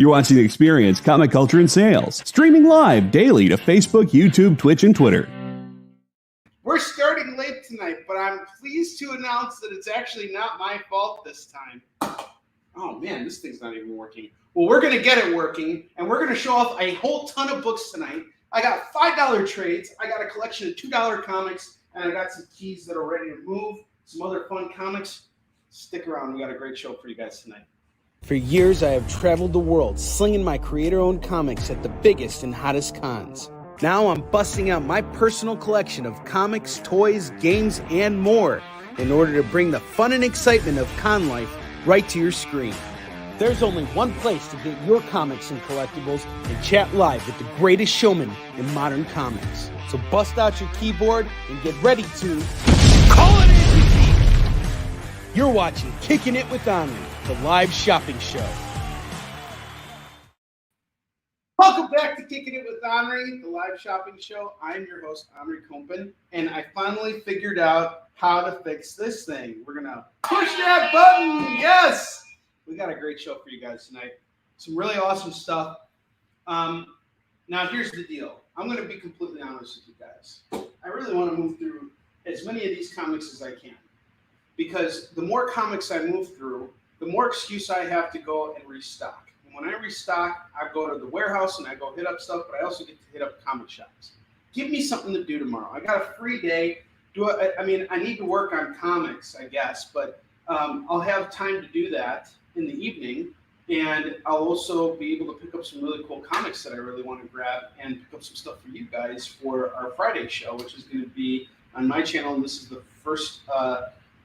You're watching Experience Comic Culture and Sales, streaming live daily to Facebook, YouTube, Twitch, and Twitter. We're starting late tonight, but I'm pleased to announce that it's actually not my fault this time. Oh man, this thing's not even working. Well, we're going to get it working, and we're going to show off a whole ton of books tonight. I got $5 trades, I got a collection of $2 comics, and I got some keys that are ready to move, some other fun comics. Stick around, we got a great show for you guys tonight. For years, I have traveled the world slinging my creator-owned comics at the biggest and hottest cons. Now I'm busting out my personal collection of comics, toys, games, and more in order to bring the fun and excitement of con life right to your screen. There's only one place to get your comics and collectibles and chat live with the greatest showman in modern comics. So bust out your keyboard and get ready to call it in! You're watching Kickin It With Onrie, the live shopping show. Welcome back to Kickin It With Onrie, the live shopping show. I'm your host, Onrie Kompan, and I finally figured out how to fix this thing. We're going to push that button. Yes! We got a great show for you guys tonight. Some really awesome stuff. Now, here's the deal. I'm going to be completely honest with you guys. I really want to move through as many of these comics as I can, because the more comics I move through, the more excuse I have to go and restock. And when I restock, I go to the warehouse and I go hit up stuff, but I also get to hit up comic shops. Give me something to do tomorrow. I got a free day. I need to work on comics, I guess, but I'll have time to do that in the evening, and I'll also be able to pick up some really cool comics that I really want to grab and pick up some stuff for you guys for our Friday show, which is going to be on my channel, and this is the first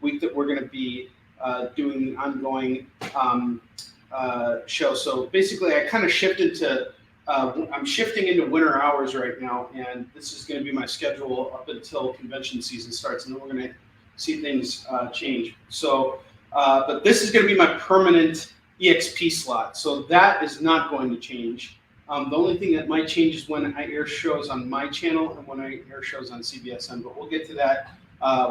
week that we're going to be doing an ongoing show. So basically, I kind of shifted to, I'm shifting into winter hours right now, and this is going to be my schedule up until convention season starts, and then we're going to see things change. So, but this is going to be my permanent EXP slot, so that is not going to change. The only thing that might change is when I air shows on my channel and when I air shows on CBSN, but we'll get to that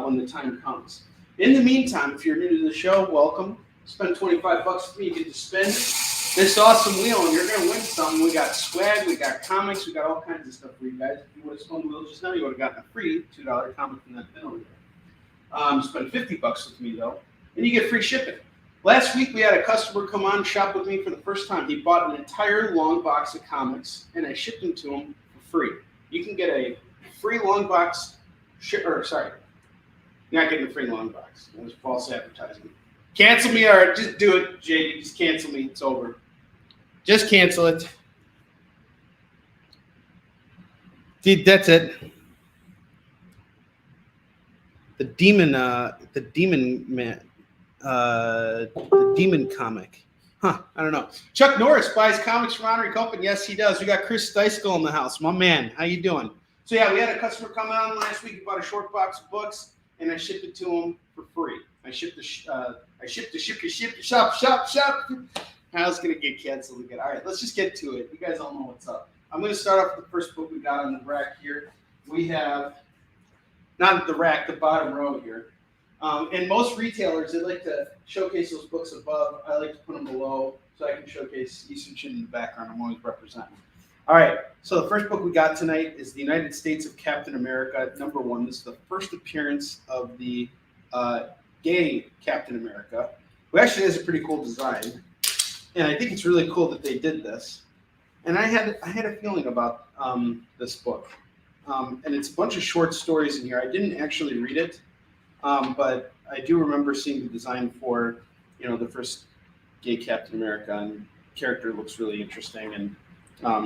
when the time comes. In the meantime, if you're new to the show, welcome. Spend $25 with me. You get to spin this awesome wheel, and you're going to win something. We got swag, we got comics, we got all kinds of stuff for you guys. If you would have spun the wheel just now, you would have gotten a free $2 comic from that bin over there. Spend $50 with me, though, and you get free shipping. Last week, we had a customer come on shop with me for the first time. He bought an entire long box of comics, and I shipped them to him for free. You can get a free long box, you're not getting a free long box. That was false advertising. Cancel me, or just do it, JD. Just cancel me. It's over. Just cancel it. Dude, that's it. The demon comic. Huh, I don't know. Chuck Norris buys comics from Onrie Kompan. Yes, he does. We got Chris Steiskell in the house. My man, how you doing? So yeah, we had a customer come on last week. He bought a short box of books, and I shipped it to him for free. I shipped the shop. I was gonna get canceled again. All right, let's just get to it. You guys all know what's up. I'm gonna start off with the first book we got on the rack here. We have, not the rack, the bottom row here. And most retailers, they like to showcase those books above. I like to put them below so I can showcase Eastern Chin in the background. I'm always representing. All right, so the first book we got tonight is The United States of Captain America, #1. This is the first appearance of the gay Captain America, who actually has a pretty cool design. And I think it's really cool that they did this. And I had a feeling about this book. And it's a bunch of short stories in here. I didn't actually read it. But I do remember seeing the design for, the first gay Captain America, and the character looks really interesting and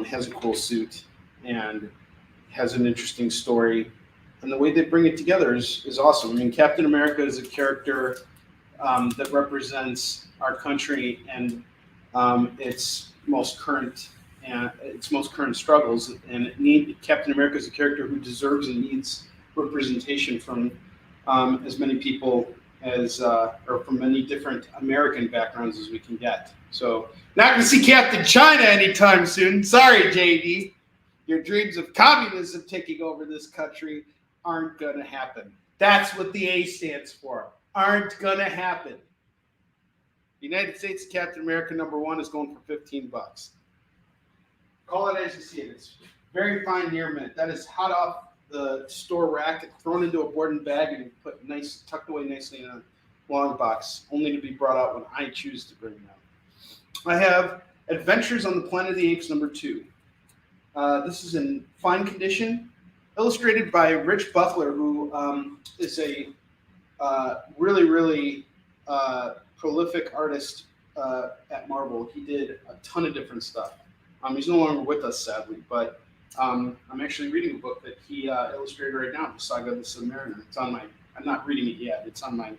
has a cool suit and has an interesting story. And the way they bring it together is awesome. I mean, Captain America is a character that represents our country and its most current struggles. And Captain America is a character who deserves and needs representation from as many people or from many different American backgrounds as we can get. So, not going to see Captain China anytime soon. Sorry, JD. Your dreams of communism taking over this country aren't going to happen. That's what the A stands for. Aren't going to happen. United States Captain America #1 is going for $15. Call it as you see it. It's very fine near mint. That is hot off the store rack, thrown into a board and bag, and put nice, tucked away nicely in a long box, only to be brought out when I choose to bring them out. I have Adventures on the Planet of the Apes #2. This is in fine condition, illustrated by Rich Buckler, who is a really prolific artist at Marvel. He did a ton of different stuff. He's no longer with us, sadly, but I'm actually reading a book that he illustrated right now, The Saga of the Submariner. It's on I'm not reading it yet. It's on my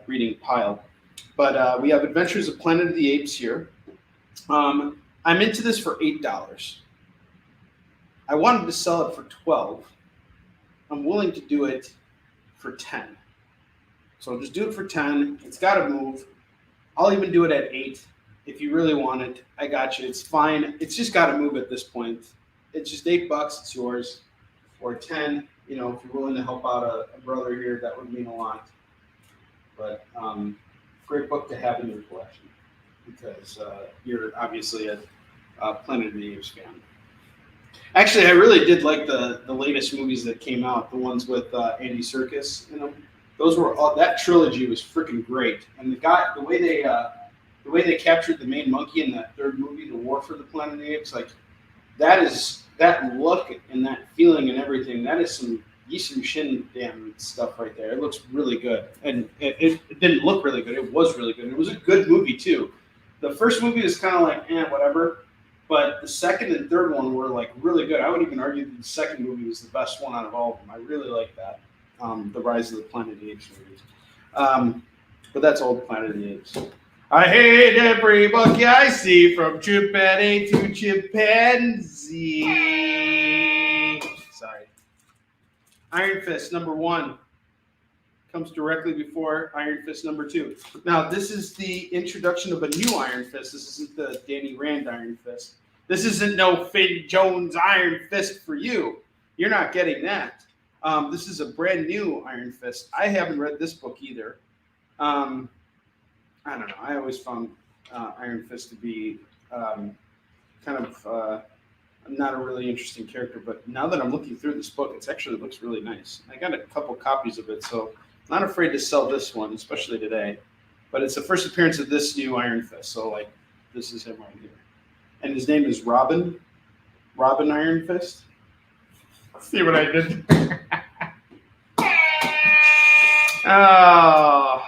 reading pile. But we have Adventures of Planet of the Apes here. I'm into this for $8. I wanted to sell it for $12. I'm willing to do it for $10. So I'll just do it for $10. It's got to move. I'll even do it at $8 if you really want it. I got you. It's fine. It's just got to move at this point. It's just $8. It's yours. Or $10. You know, if you're willing to help out a brother here, that would mean a lot. But great book to have in your collection because you're obviously a Planet of the Apes fan. Actually, I really did like the latest movies that came out, the ones with Andy Serkis in them. Those were that trilogy was freaking great, and the way they captured the main monkey in that third movie, The War for the Planet of the Apes, like that look and that feeling and everything. That is some Yisum Shin damn stuff right there. It looks really good, and it didn't look really good. It was really good. And it was a good movie too. The first movie was kind of like whatever, but the second and third one were like really good. I would even argue that the second movie was the best one out of all of them. I really like that. The Rise of the Planet of the Apes movies. But that's old Planet of the Apes. I hate every monkey I see, from chimpanzee to chimpanzee. Sorry. Iron Fist #1 comes directly before Iron Fist #2. Now, this is the introduction of a new Iron Fist. This isn't the Danny Rand Iron Fist. This isn't no Finn Jones Iron Fist for you. You're not getting that. This is a brand new Iron Fist. I haven't read this book either. I don't know. I always found Iron Fist to be kind of not a really interesting character. But now that I'm looking through this book, it actually looks really nice. I got a couple copies of it, so I'm not afraid to sell this one, especially today. But it's the first appearance of this new Iron Fist. So, like, this is him right here. And his name is Robin. Robin Iron Fist. See what I did? Oh.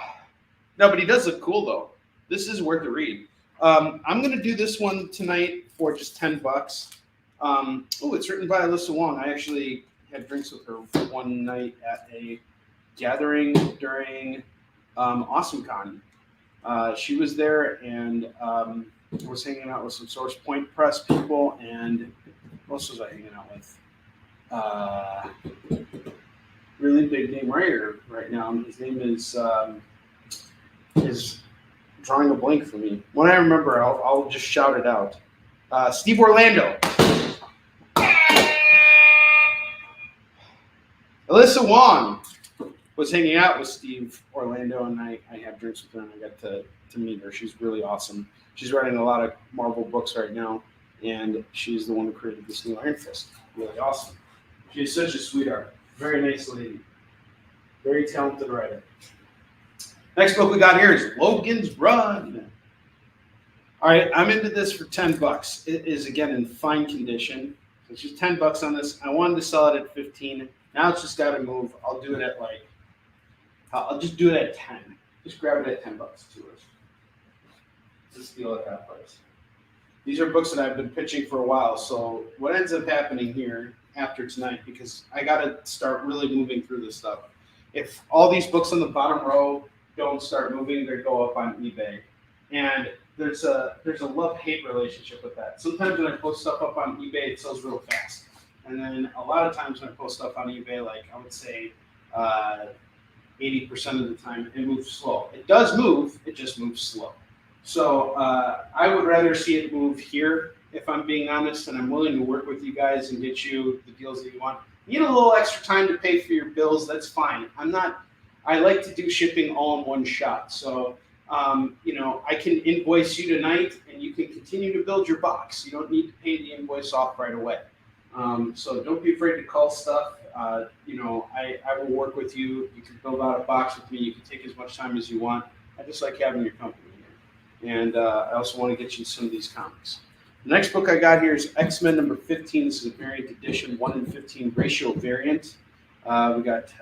No, but he does look cool, though. This is worth a read. I'm going to do this one tonight for just $10. It's written by Alyssa Wong. I actually had drinks with her one night at a gathering during AwesomeCon. She was there and was hanging out with some Source Point Press people. And what else was I hanging out with? Really big name writer right now. His name is drawing a blank for me. When I remember, I'll just shout it out. Steve Orlando. Alyssa Wong was hanging out with Steve Orlando, and I had drinks with her, and I got to meet her. She's really awesome. She's writing a lot of Marvel books right now, and she's the one who created this new Iron Fist. Really awesome. She's such a sweetheart. Very nice lady. Very talented writer. Next book we got here is Logan's Run. All right, I'm into this for $10. It is, again, in fine condition. It's just $10 on this. I wanted to sell it at $15. Now it's just got to move. I'll do it at I'll just do it at 10. Just grab it at $10 to it. Just deal at that price. These are books that I've been pitching for a while. So what ends up happening here after tonight, because I got to start really moving through this stuff. If all these books on the bottom row don't start moving, they go up on eBay. And there's a love-hate relationship with that. Sometimes when I post stuff up on eBay, it sells real fast. And then a lot of times when I post stuff on eBay, like I would say 80% of the time, it moves slow. It does move, it just moves slow. So I would rather see it move here, if I'm being honest, and I'm willing to work with you guys and get you the deals that you want. You need a little extra time to pay for your bills, that's fine. I like to do shipping all in one shot. So I can invoice you tonight, and you can continue to build your box. You don't need to pay the invoice off right away. So don't be afraid to call stuff. I will work with you. You can build out a box with me. You can take as much time as you want. I just like having your company here. And I also want to get you some of these comics. The next book I got here is X-Men number 15. This is a variant edition, 1-in-15 ratio variant. We got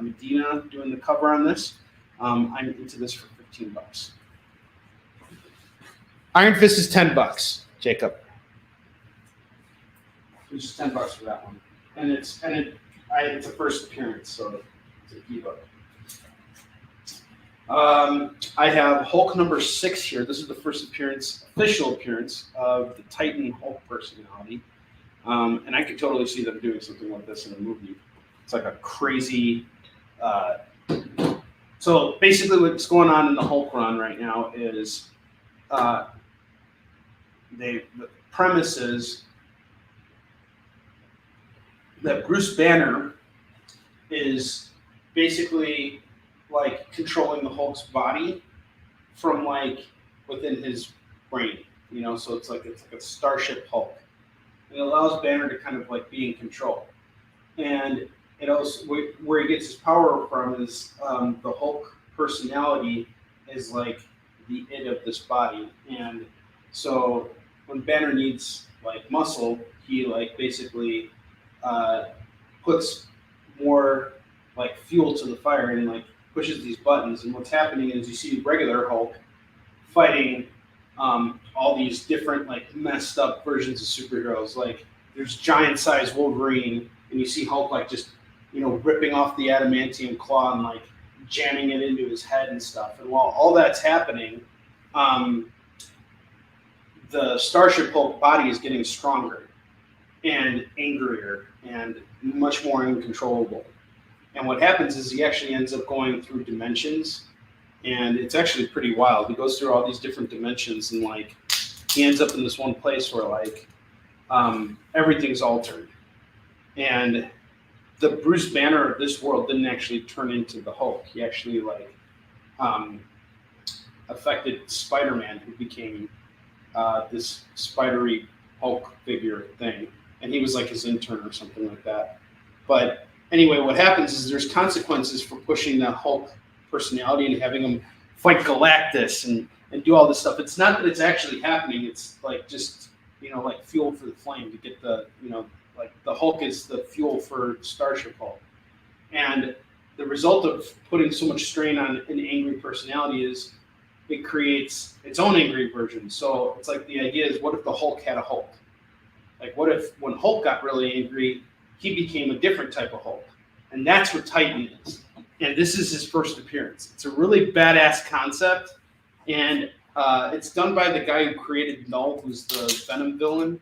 Medina doing the cover on this. I'm into this for $15. Iron Fist is $10, Jacob. It's just $10 for that one, and it's a first appearance, so it's a ebook. I have Hulk number 6 here. This is the first official appearance of the Titan Hulk personality, and I could totally see them doing something like this in a movie. It's like a crazy. So basically, what's going on in the Hulk run right now is the premise is that Bruce Banner is basically like controlling the Hulk's body from like within his brain, so it's like a Starship Hulk. And it allows Banner to kind of like be in control. And it also, where he gets his power from is the Hulk personality is like the id of this body. And so when Banner needs like muscle, he like basically puts more like fuel to the fire and like pushes these buttons. And what's happening is you see regular Hulk fighting all these different like messed up versions of superheroes. Like there's giant sized Wolverine, and you see Hulk like just ripping off the adamantium claw and like jamming it into his head and stuff. And while all that's happening, the Starship Hulk body is getting stronger and angrier and much more uncontrollable. And what happens is he actually ends up going through dimensions, and it's actually pretty wild. He goes through all these different dimensions, and like he ends up in this one place where like everything's altered. And the Bruce Banner of this world didn't actually turn into the Hulk. He actually like affected Spider-Man, who became this spidery Hulk figure thing. And he was like his intern or something like that. But anyway, what happens is there's consequences for pushing the Hulk personality and having him fight Galactus and do all this stuff. It's not that it's actually happening. It's like just, like fuel for the flame to get the, like the Hulk is the fuel for Starship Hulk. And the result of putting so much strain on an angry personality is it creates its own angry version. So it's like the idea is, what if the Hulk had a Hulk? Like, what if when Hulk got really angry, he became a different type of Hulk? And that's what Titan is. And this is his first appearance. It's a really badass concept. And it's done by the guy who created Null, who's the Venom villain.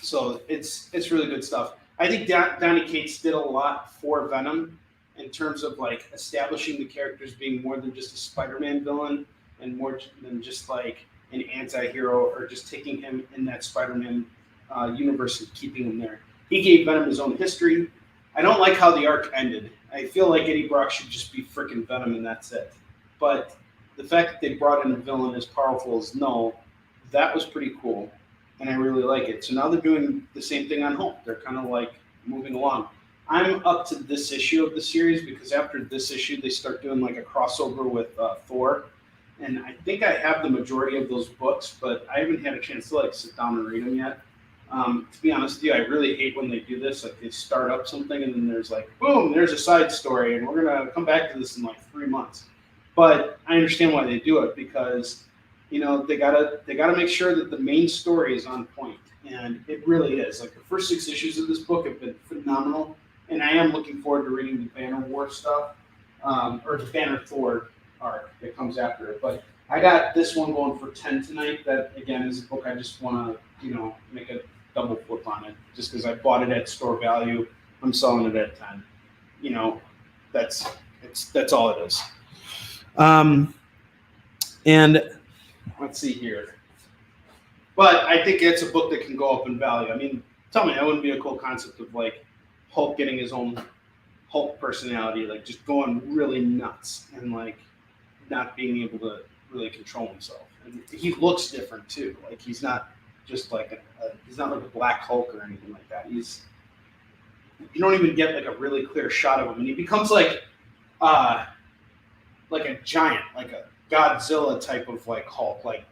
So it's really good stuff. I think Donny Cates did a lot for Venom in terms of like establishing the characters being more than just a Spider-Man villain and more than just like an anti-hero, or just taking him in that Spider-Man universe and keeping him there. He gave Venom his own history. I don't like how the arc ended. I feel like Eddie Brock should just be freaking Venom and that's it. But the fact that they brought in a villain as powerful as Null, that was pretty cool. And I really like it. So now they're doing the same thing on Hulk. They're kind of like moving along. I'm up to this issue of the series because after this issue, they start doing like a crossover with Thor. And I think I have the majority of those books, but I haven't had a chance to like sit down and read them yet. To be honest with you, I really hate when they do this. Like they start up something and then there's like, boom, there's a side story, and we're gonna come back to this in like 3 months. But I understand why they do it because they gotta make sure that the main story is on point, and it really is. Like the first 6 issues of this book have been phenomenal, and I am looking forward to reading the Banner War stuff, or the Banner Thor arc that comes after it. But I got this one going for 10 tonight. That again is a book I just want to make a double flip on it, just because I bought it at store value. I'm selling it at 10. That's all it is. And let's see here. But I think it's a book that can go up in value. I mean, tell me, that wouldn't be a cool concept of like Hulk getting his own Hulk personality, like just going really nuts and like not being able to really control himself. And he looks different too. Like he's not just like he's not like a Black Hulk or anything like that. You don't even get like a really clear shot of him, and he becomes like a giant, like a Godzilla type of like Hulk, like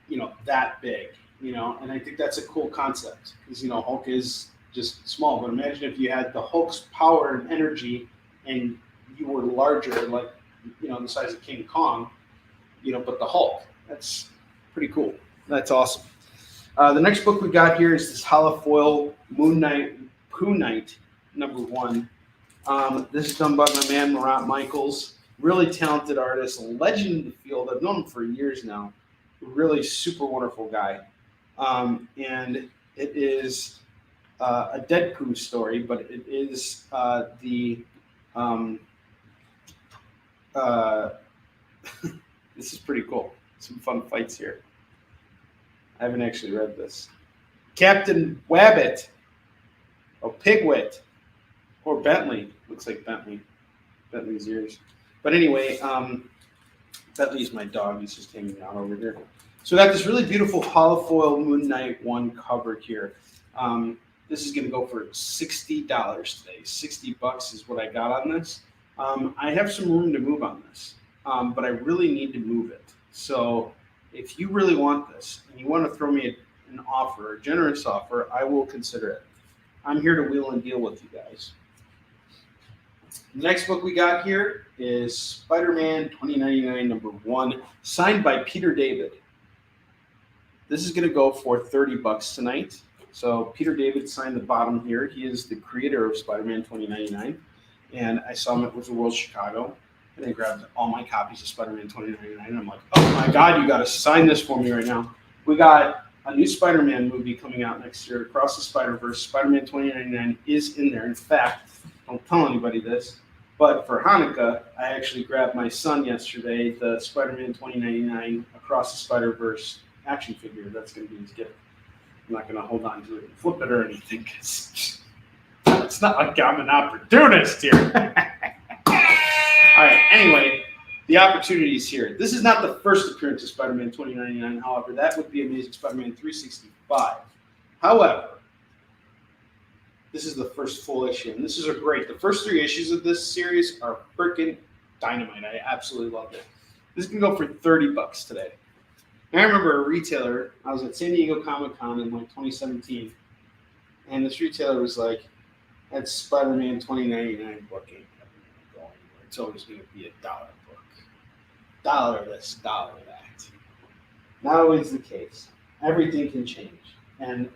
that big, And I think that's a cool concept because Hulk is just small. But imagine if you had the Hulk's power and energy, and you were larger, like the size of King Kong, but the Hulk. That's pretty cool. That's awesome. The next book we got here is this holofoil Moon Knight, Pooh Knight, #1. This is done by my man Marat Michaels, really talented artist, a legend in the field. I've known him for years now. Really super wonderful guy. And it is a dead Pooh story, but it is this is pretty cool. Some fun fights here. I haven't actually read this. Captain Wabbit, or Pigwit, or Bentley. Looks like Bentley. Bentley's ears. But anyway, Bentley's my dog. He's just hanging out over here. So we got this really beautiful holofoil Moon Knight 1 cover here. This is going to go for $60 today. $60 is what I got on this. I have some room to move on this, but I really need to move it. So if you really want this and you want to throw me an offer, a generous offer, I will consider it. I'm here to wheel and deal with you guys. The next book we got here is Spider-Man 2099 #1, signed by Peter David. This is going to go for $30 tonight. So Peter David signed the bottom here. He is the creator of Spider-Man 2099. And I saw him at Wizard World Chicago. And I grabbed all my copies of Spider-Man 2099. And I'm like, oh my God, you got to sign this for me right now. We got a new Spider-Man movie coming out next year, Across the Spider-Verse. Spider-Man 2099 is in there. In fact, don't tell anybody this, but for Hanukkah, I actually grabbed my son yesterday the Spider-Man 2099 Across the Spider-Verse action figure. That's going to be his gift. I'm not going to hold on to it and flip it or anything. It's not like I'm an opportunist here. All right, anyway, the opportunity is here. This is not the first appearance of Spider-Man 2099, however. That would be Amazing Spider-Man 365. However, this is the first full issue, and this is great. The first 3 issues of this series are freaking dynamite. I absolutely love it. This can go for $30 today. And I remember a retailer, I was at San Diego Comic-Con in like 2017, and this retailer was like, that Spider-Man 2099 book ain't never going to go anywhere. It's always going to be $1 book. $1 this, $1 that. Not always the case. Everything can change. And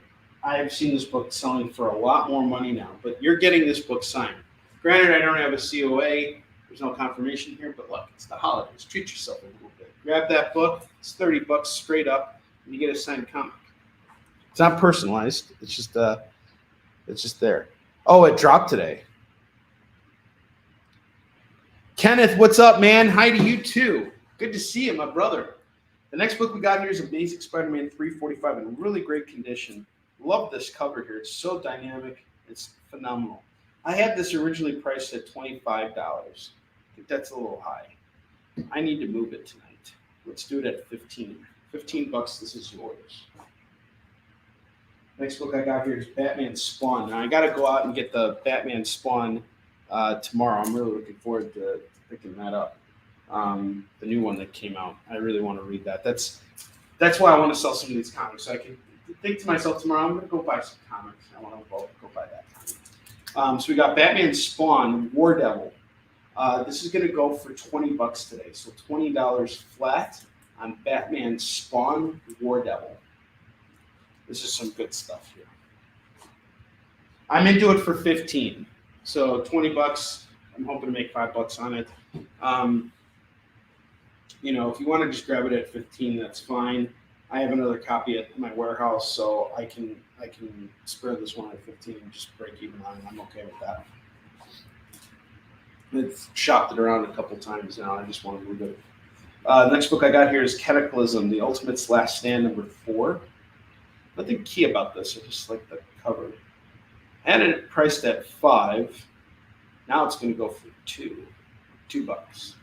I've seen this book selling for a lot more money now, but you're getting this book signed. Granted, I don't have a COA. There's no confirmation here, but look, it's the holidays. Treat yourself a little bit. Grab that book. It's $30 straight up, and you get a signed comic. It's not personalized. It's just there. Oh, it dropped today. Kenneth, what's up, man? Hi to you too. Good to see you, my brother. The next book we got here is Amazing Spider-Man 345 in really great condition. Love this cover here. It's so dynamic. It's phenomenal. I had this originally priced at $25. I think that's a little high. I need to move it tonight. Let's do it at $15. $15, this is yours. Next book I got here is Batman Spawn. Now I got to go out and get the Batman Spawn tomorrow. I'm really looking forward to picking that up. The new one that came out. I really want to read that. That's why I want to sell some of these comics. So I can think to myself tomorrow, I'm going to go buy some comics. I want to go buy that comic. So we got Batman Spawn, War Devil. This is going to go for $20 today. So $20 flat on Batman Spawn, War Devil. This is some good stuff here. I'm into it for $15. So $20. I'm hoping to make $5 on it. If you want to just grab it at $15, that's fine. I have another copy at my warehouse, so I can spare this one at $15 and just break even on it. I'm okay with that. I've shopped it around a couple times now. I just want to move it. Next book I got here is Cataclysm, The Ultimate's Last Stand, #4. Nothing key about this. I just like the cover. I had it priced at $5. Now it's going to go for $2. $2.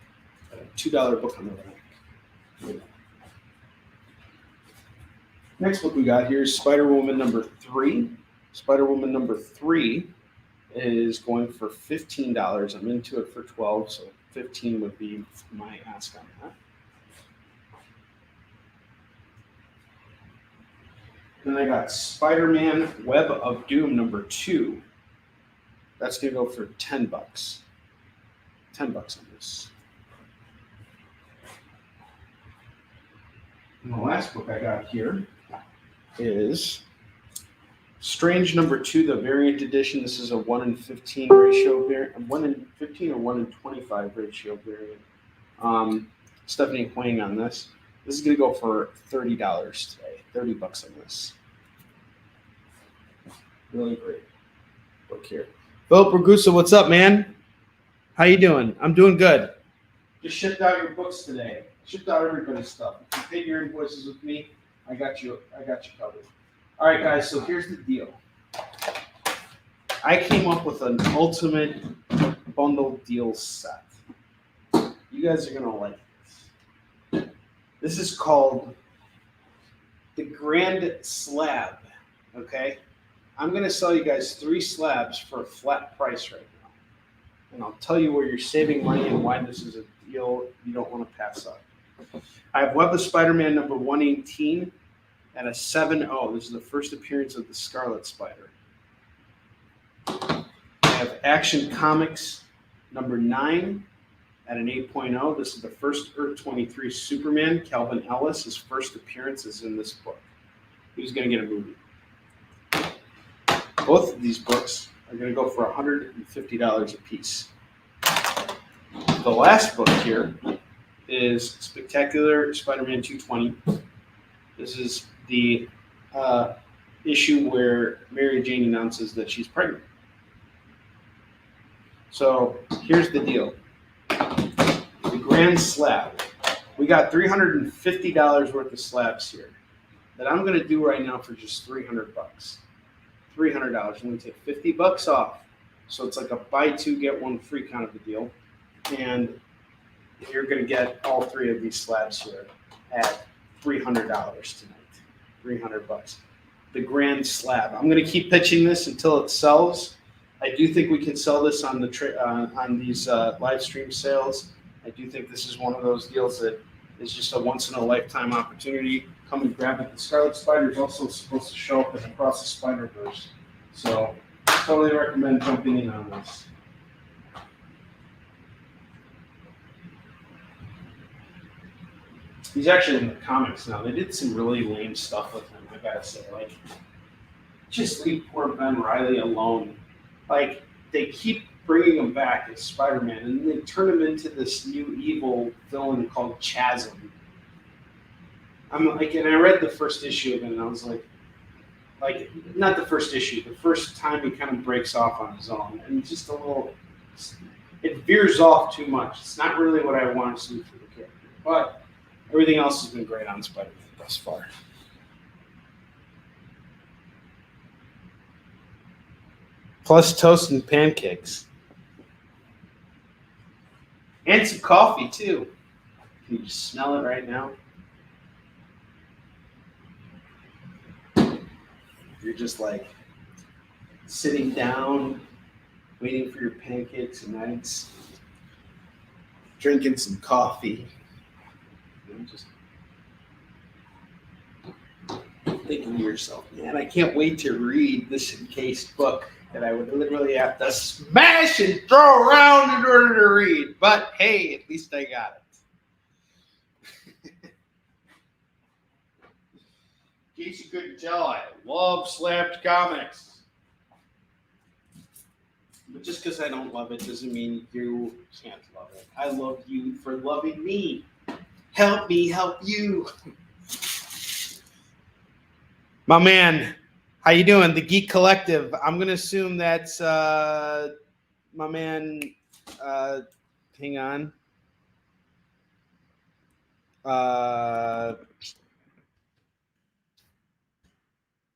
A $2 book on the rack. Next book we got here is Spider-Woman number 3. Spider-Woman number 3 is going for $15. I'm into it for $12, so $15 would be my ask on that. Then I got Spider-Man Web of Doom number 2. That's going to go for $10. $10 on this. And the last book I got here is Strange number 2, the variant edition. This is a 1 in 15 ratio variant, 1 in 15 or 1 in 25 ratio variant. Stephanie Huang on this. This is going to go for $30 today. $30 on this. Really great book here. Philip Ragusa, what's up, man? How you doing? I'm doing good. Just shipped out your books today. Shipped out everybody's stuff. If you paid your invoices with me, I got you covered. All right, guys, so here's the deal. I came up with an ultimate bundle deal set. You guys are going to like this. This is called the Grand Slab, okay? I'm going to sell you guys 3 slabs for a flat price right now. And I'll tell you where you're saving money and why this is a deal you don't want to pass up. I have Web of Spider-Man number 118 at a 7.0. This is the first appearance of the Scarlet Spider. I have Action Comics number 9 at an 8.0. This is the first Earth 23 Superman. Calvin Ellis, his first appearance is in this book. He's going to get a movie. Both of these books are going to go for $150 a piece. The last book here is Spectacular Spider-Man 220. This is the issue where Mary Jane announces that she's pregnant. So here's the deal. The Grand Slab. We got $350 worth of slabs here that I'm going to do right now for just $300. $300. I'm going to take $50 off. So it's like a buy 2, get 1 free kind of a deal. And you're going to get all 3 of these slabs here at $300 tonight. $300. The Grand Slab. I'm going to keep pitching this until it sells. I do think we can sell this on the on these live stream sales. I do think this is one of those deals that is just a once in a lifetime opportunity. Come and grab it. The Scarlet Spider is also supposed to show up in Across the Spider-Verse. So totally recommend jumping in on this. He's actually in the comics now. They did some really lame stuff with him, I gotta say. Like, just leave poor Ben Reilly alone. Like, they keep bringing him back as Spider-Man, and then they turn him into this new evil villain called Chasm. I'm like, and I read the first issue of it, and I was like, not the first issue, the first time he kind of breaks off on his own, and just a little, it veers off too much. It's not really what I want to see for the character, but everything else has been great on Spider-Man thus far. Plus toast and pancakes. And some coffee, too. Can you just smell it right now? You're just like sitting down, waiting for your pancakes and eggs, drinking some coffee. And just thinking to yourself, man, I can't wait to read this encased book that I would literally have to smash and throw around in order to read. But hey, at least I got it. In case you couldn't tell, I love slabbed comics. But just because I don't love it doesn't mean you can't love it. I love you for loving me. Help me help you. My man, how you doing? The Geek Collective. I'm going to assume that's my man. Hang on.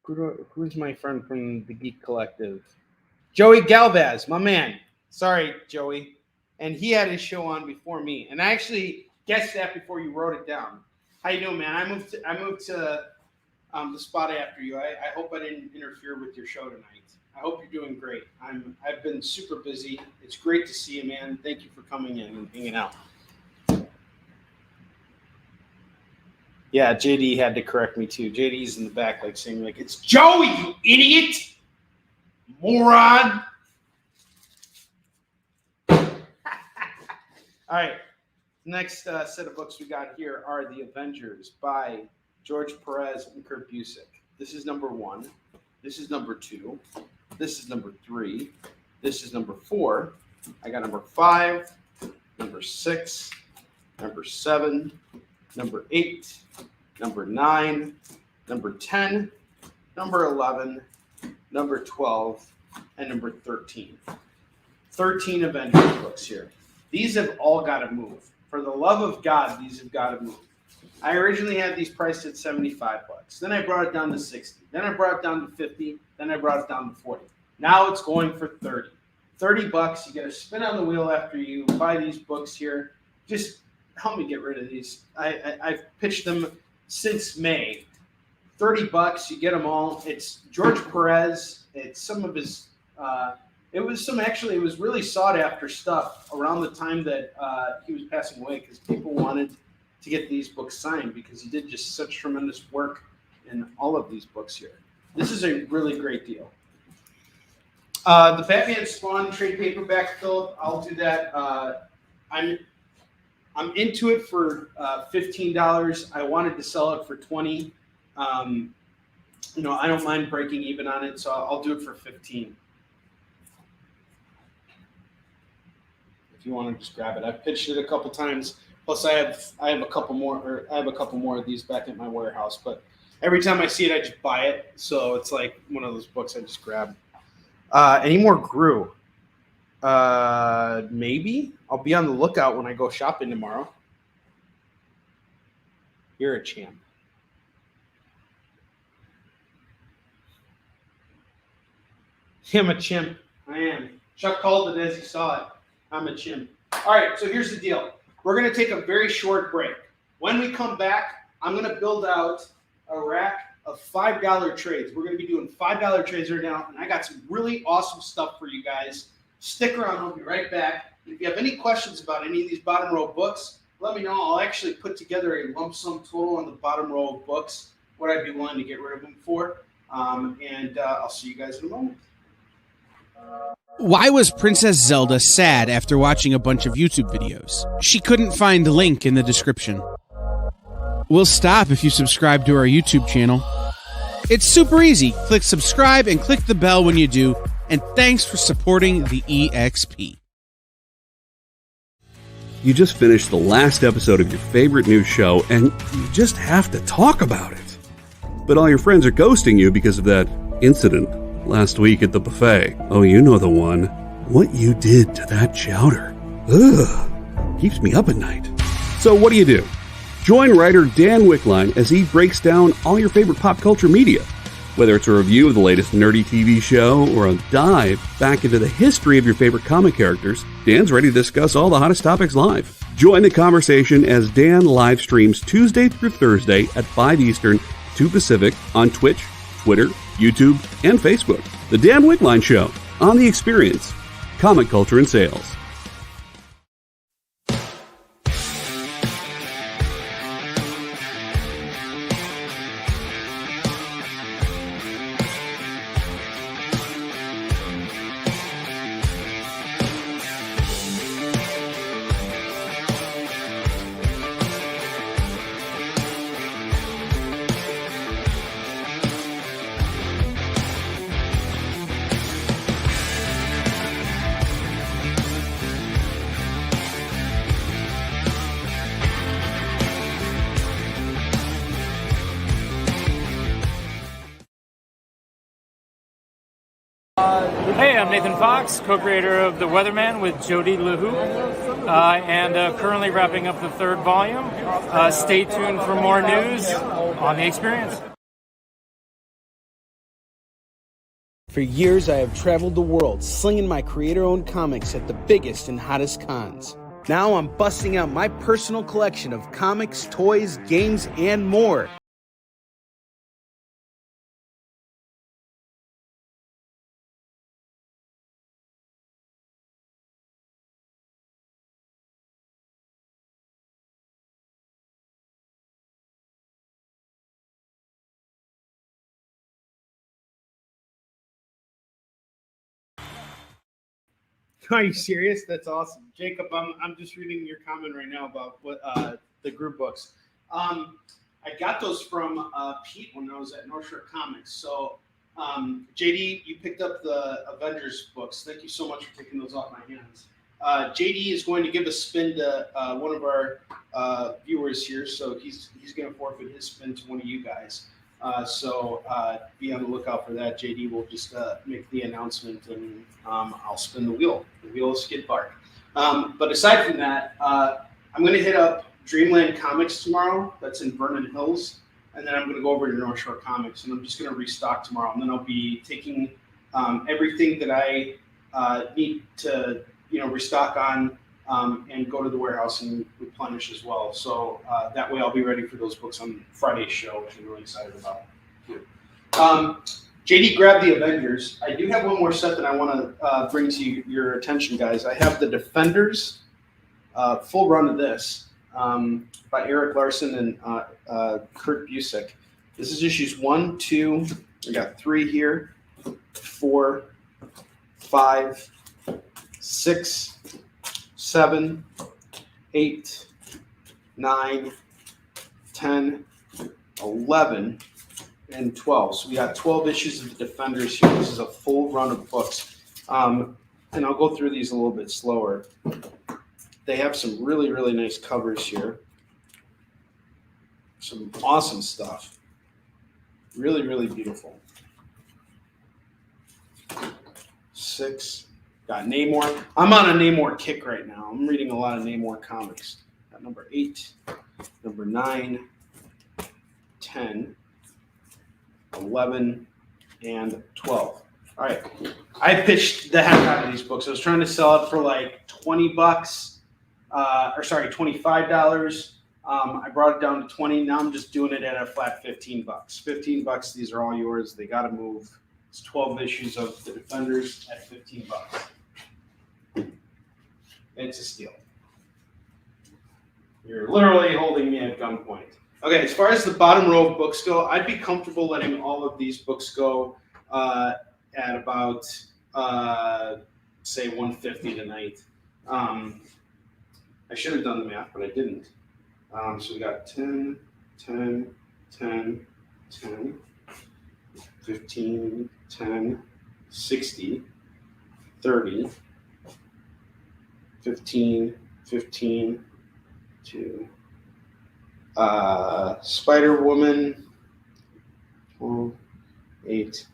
Who's my friend from the Geek Collective? Joey Galvez, my man. Sorry, Joey. And he had his show on before me. And I actually guessed that before you wrote it down. How you doing, man? I moved to the spot after you. I hope I didn't interfere with your show tonight. I hope you're doing great. I've been super busy. It's great to see you, man. Thank you for coming in and hanging out. Yeah, JD had to correct me too. JD's in the back, like saying, like, "It's Joey, you idiot, moron." All right. Next set of books we got here are The Avengers by George Perez and Kurt Busiek. This is number 1. This is number 2. This is number 3. This is number 4. I got number 5, number 6, number 7, number 8, number 9, number 10, number 11, number 12, and number 13. 13 Avengers books here. These have all got to move. For the love of God, these have got to move. I originally had these priced at $75. Then I brought it down to 60. Then I brought it down to 50. Then I brought it down to 40. Now it's going for 30. $30. You get a spin on the wheel after you buy these books here. Just help me get rid of these. I've pitched them since May. $30. You get them all. It's George Perez. It's some of his. It was really sought after stuff around the time that he was passing away, because people wanted to get these books signed because he did just such tremendous work in all of these books here. This is a really great deal. The Batman Spawn trade paperback, Philip, I'll do that. I'm into it for $15. I wanted to sell it for $20. I don't mind breaking even on it, so I'll do it for $15. If you want to just grab it, I've pitched it a couple times. Plus, I have a couple more of these back at my warehouse. But every time I see it, I just buy it. So it's like one of those books I just grab. Any more Gru? Maybe. I'll be on the lookout when I go shopping tomorrow. You're a champ. I'm a chimp. I am. Chuck called it as he saw it. I'm a chimp. All right, so here's the deal. We're going to take a very short break. When we come back, I'm going to build out a rack of $5 trades. We're going to be doing $5 trades right now, and I got some really awesome stuff for you guys. Stick around. I'll be right back. If you have any questions about any of these bottom row books, let me know. I'll actually put together a lump sum total on the bottom row of books, what I'd be willing to get rid of them for, and I'll see you guys in a moment. Why was Princess Zelda sad after watching a bunch of YouTube videos? She couldn't find the link in the description. We'll stop if you subscribe to our YouTube channel. It's super easy. Click subscribe and click the bell when you do. And thanks for supporting the EXP. You just finished the last episode of your favorite news show, and you just have to talk about it. But all your friends are ghosting you because of that incident last week at the buffet. Oh, you know the one. What you did to that chowder. Ugh. Keeps me up at night. So what do? Join writer Dan Wickline as he breaks down all your favorite pop culture media. Whether it's a review of the latest nerdy TV show or a dive back into the history of your favorite comic characters, Dan's ready to discuss all the hottest topics live. Join the conversation as Dan live streams Tuesday through Thursday at 5 Eastern, 2 Pacific on Twitch, Twitter, YouTube, and Facebook. The Dan Wickline Show on The Experience, Comic Culture and Sales. Hey, I'm Nathan Fox, co-creator of The Weatherman with Jody LaHoo, and currently wrapping up the third volume. Stay tuned for more news on The Experience. For years, I have traveled the world slinging my creator-owned comics at the biggest and hottest cons. Now I'm busting out my personal collection of comics, toys, games, and more. Are you serious? That's awesome, Jacob. I'm just reading your comment right now about what the group books. I got those from Pete when I was at North Shore Comics. So JD, you picked up the Avengers books. Thank you so much for taking those off my hands. JD is going to give a spin to one of our viewers here, so he's going to forfeit his spin to one of you guys. So be on the lookout for that. JD will just make the announcement, and I'll spin the wheel. The wheel of skid bark. But aside from that, I'm going to hit up Dreamland Comics tomorrow. That's in Vernon Hills. And then I'm going to go over to North Shore Comics, and I'm just going to restock tomorrow. And then I'll be taking everything that I need to restock on and go to the warehouse and replenish as well. So that way I'll be ready for those books on Friday's show, which I'm really excited about. JD grabbed the Avengers. I do have one more set that I want to bring to your attention, guys. I have the Defenders, full run of this, by Eric Larson and Kurt Busiek. This is issues 1, 2, we got 3 here, 4, 5, 6, 7, 8, 9, 10, 11, and 12. So we got 12 issues of the Defenders here. This is a full run of books. And I'll go through these a little bit slower. They have some really, really nice covers here. Some awesome stuff. Really, really beautiful. 6. Got Namor. I'm on a Namor kick right now. I'm reading a lot of Namor comics. Got number 8, number 9, 10, 11, and 12. All right. I pitched the heck out of these books. I was trying to sell it for like $20, $25. I brought it down to 20. Now I'm just doing it at a flat $15. $15. These are all yours. They got to move. It's 12 issues of the Defenders at $15. It's a steal. You're literally holding me at gunpoint. Okay, as far as the bottom row of books go, I'd be comfortable letting all of these books go at about, say, $150 tonight. I should have done the math, but I didn't. So we got 10, 10, 10, 10, 15, 10, 60, 30, 15, 15, 2. Spider-Woman, 12, 8,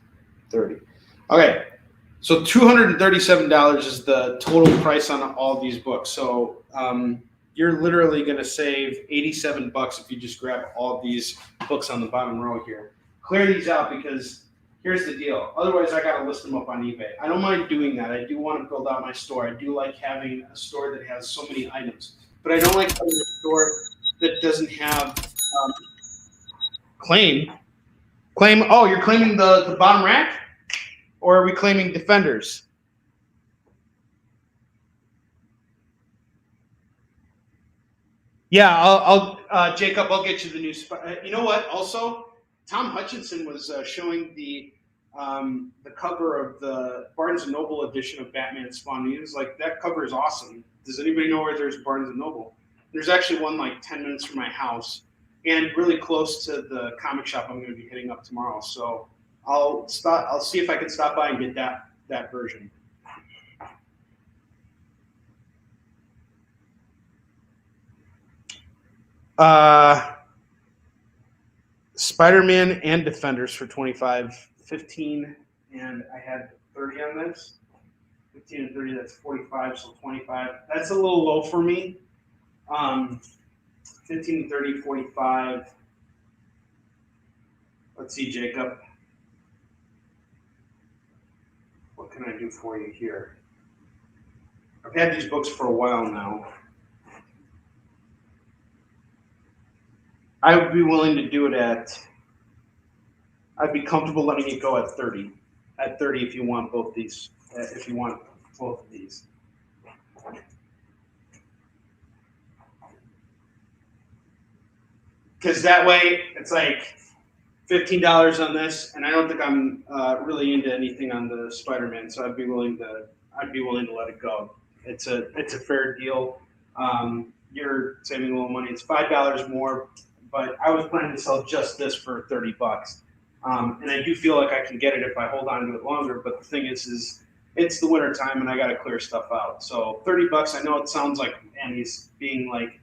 30. Okay, so $237 is the total price on all these books. So you're literally going to save $87 if you just grab all these books on the bottom row here. Clear these out because here's the deal. Otherwise, I got to list them up on eBay. I don't mind doing that. I do want to build out my store. I do like having a store that has so many items. But I don't like having a store that doesn't have claim. Oh, you're claiming the bottom rack? Or are we claiming Defenders? Yeah, I'll Jacob, I'll get you the new you know what? Also, Tom Hutchinson was showing the cover of the Barnes & Noble edition of Batman Spawn. He was like, that cover is awesome. Does anybody know where there's Barnes & Noble? There's actually one like 10 minutes from my house and really close to the comic shop I'm going to be hitting up tomorrow. So I'll see if I can stop by and get that version. Spider-Man and Defenders for $25, $15, and I had 30 on this. 15 and 30, that's 45, so 25. That's a little low for me. 15 and 30, 45. Let's see, Jacob. What can I do for you here? I've had these books for a while now. I would be willing to do it at. I'd be comfortable letting it go at 30. At 30, if you want both these. If you want both of these. Because that way, it's like $15 on this, and I don't think I'm really into anything on the Spider-Man, so I'd be willing to let it go. It's a fair deal. You're saving a little money. It's $5 more, but I was planning to sell just this for $30. And I do feel like I can get it if I hold on to it longer. But the thing is it's the winter time and I got to clear stuff out. So $30. I know it sounds like Annie's being like,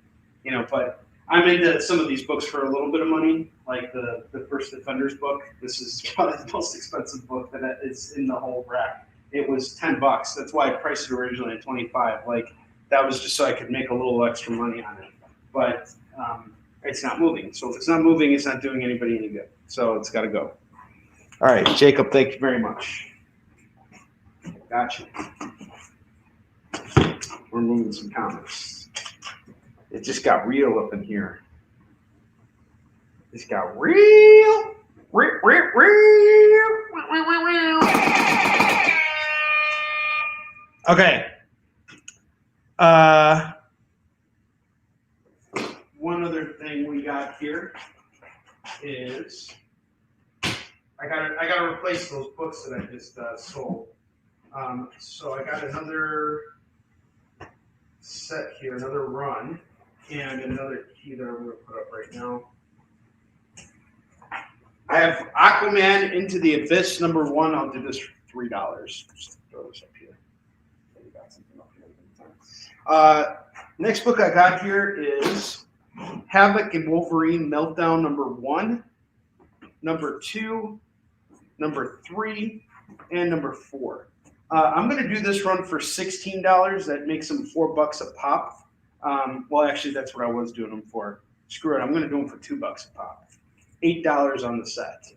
but I'm into some of these books for a little bit of money, like the First Defenders book. This is probably the most expensive book that is in the whole rack. It was $10. That's why I priced it originally at $25. Like that was just so I could make a little extra money on it. But it's not moving. So if it's not moving, it's not doing anybody any good. So it's got to go. All right, Jacob, thank you very much. Gotcha. We're moving some comics. It just got real up in here. It's got real. Okay. One other thing we got here is I gotta replace those books that I just sold. So I got another set here, another run, and another key that I'm gonna put up right now. I have Aquaman Into the Abyss #1. I'll do this for $3. Just throw this up here. Next book I got here is Havoc and Wolverine Meltdown #1, #2, #3, and #4. I'm going to do this run for $16. That makes them $4 a pop. Well, actually, that's what I was doing them for. Screw it. I'm going to do them for $2 a pop. $8 on the set.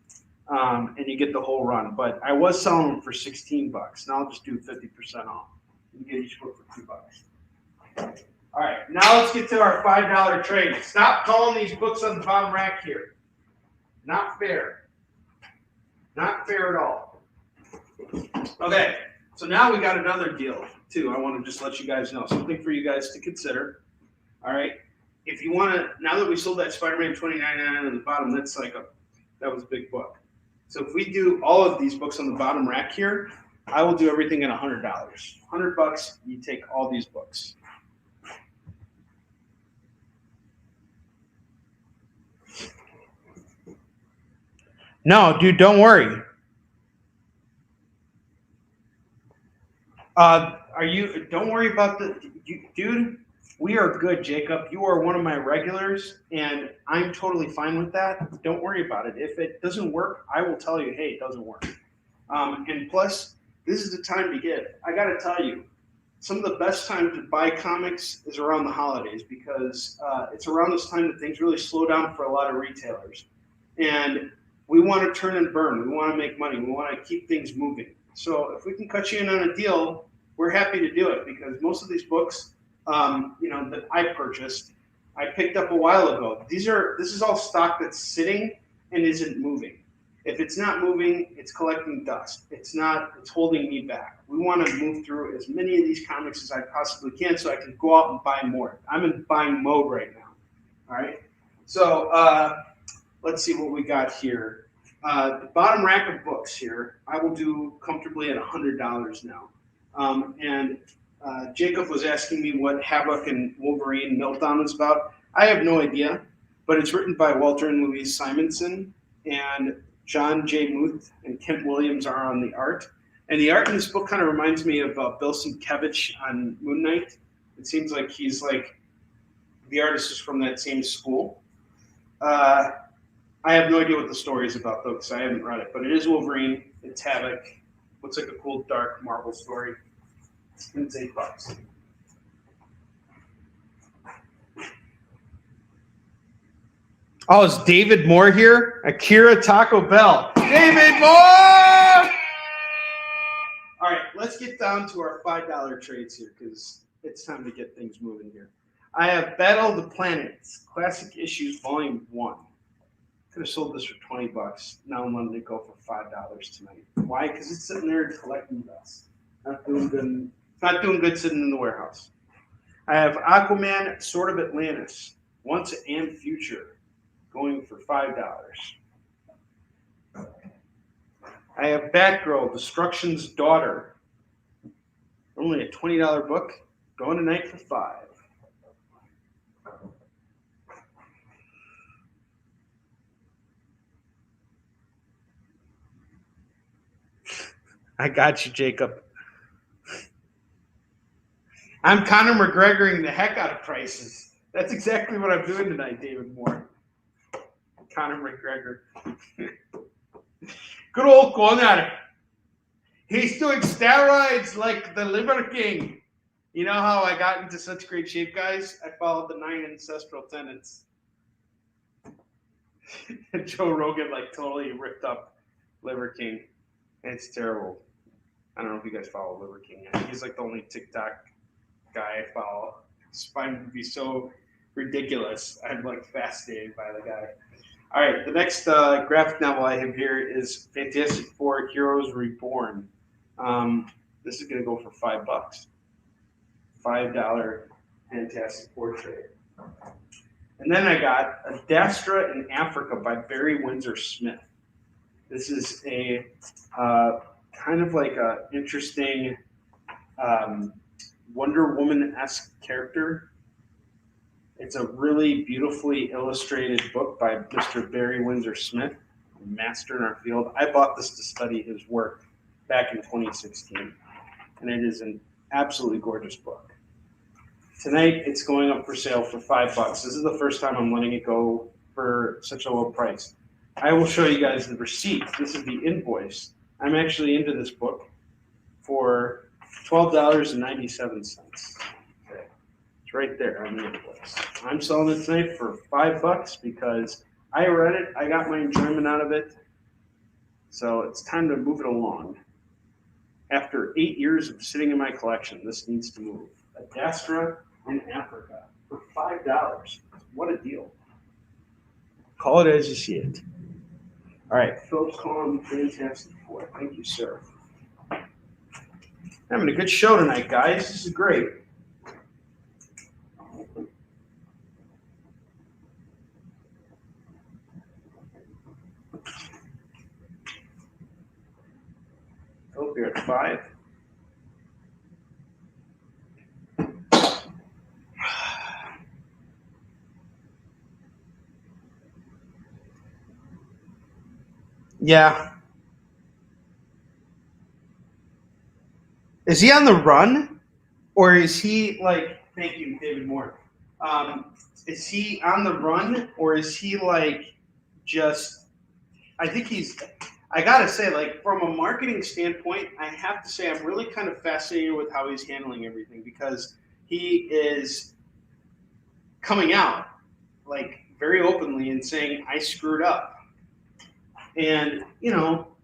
And you get the whole run. But I was selling them for $16. Now I'll just do 50% off. You get each book for $2. All right. Now let's get to our $5 trade. Stop calling these books on the bottom rack here. Not fair. Not fair at all. Okay. So now we got another deal, too. I want to just let you guys know. Something for you guys to consider. All right. If you want to, now that we sold that Spider-Man $29.99 on the bottom, that was a big book. So if we do all of these books on the bottom rack here, I will do everything at $100. $100, you take all these books. No, dude, don't worry. Don't worry about dude. We are good, Jacob. You are one of my regulars, and I'm totally fine with that. Don't worry about it. If it doesn't work, I will tell you, hey, it doesn't work. And plus, this is the time to give. I got to tell you, some of the best time to buy comics is around the holidays because it's around this time that things really slow down for a lot of retailers. And we want to turn and burn. We want to make money. We want to keep things moving. So if we can cut you in on a deal, we're happy to do it because most of these books, that I purchased, I picked up a while ago. This is all stock that's sitting and isn't moving. If it's not moving, it's collecting dust. It's holding me back. We want to move through as many of these comics as I possibly can so I can go out and buy more. I'm in buying mode right now. All right. So let's see what we got here. The bottom rack of books here, I will do comfortably at $100 now. Jacob was asking me what Havoc and Wolverine Meltdown is about. I have no idea, but it's written by Walter and Louise Simonson, and John J. Muth and Kent Williams are on the art. And the art in this book kind of reminds me of Bill Sienkiewicz on Moon Knight. It seems like he's like the artist is from that same school. I have no idea what the story is about, though, because I haven't read it. But it is Wolverine. It's Havoc. Looks like a cool, dark Marvel story. And it's $8. Oh, is David Moore here? Akira Taco Bell. David Moore! All right, let's get down to our $5 trades here because it's time to get things moving here. I have Battle of the Planets, Classic Issues, Volume 1. Could have sold this for $20. Now I'm letting it go for $5 tonight. Why? Because it's sitting there collecting dust. Not doing good. Not doing good sitting in the warehouse. I have Aquaman, Sword of Atlantis, Once and Future, going for $5. I have Batgirl, Destruction's Daughter, only a $20 book, going tonight for $5. I got you, Jacob. I'm Conor McGregoring the heck out of prices. That's exactly what I'm doing tonight, David Moore. Conor McGregor. Good old Conor. He's doing steroids like the Liver King. You know how I got into such great shape, guys? I followed the 9 ancestral tenets. Joe Rogan totally ripped up Liver King. It's terrible. I don't know if you guys follow Liver King. I think he's the only TikTok guy I follow. I just find him to be so ridiculous. I'm fascinated by the guy. All right, the next graphic novel I have here is Fantastic Four: Heroes Reborn. This is going to go for $5. $5 Fantastic Four trade. And then I got Adastra in Africa by Barry Windsor Smith. This is a kind of a interesting Wonder Woman-esque character. It's a really beautifully illustrated book by Mr. Barry Windsor Smith, a master in our field. I bought this to study his work back in 2016, and it is an absolutely gorgeous book. Tonight, it's going up for sale for $5. This is the first time I'm letting it go for such a low price. I will show you guys the receipt. This is the invoice. I'm actually into this book for $12.97. Okay. It's right there on the invoice. I'm selling it tonight for $5 because I read it. I got my enjoyment out of it. So it's time to move it along. After 8 years of sitting in my collection, this needs to move. Adastra in Africa for $5. What a deal. Call it as you see it. All right, Phil's calling Fantastic Four. Thank you, sir. Having a good show tonight, guys. This is great. Phil, you're at 5. Yeah. Is he on the run? Or is he thank you, David Moore. Is he on the run or is he just, I think I gotta say, from a marketing standpoint, I have to say I'm really kind of fascinated with how he's handling everything because he is coming out very openly and saying, I screwed up. And,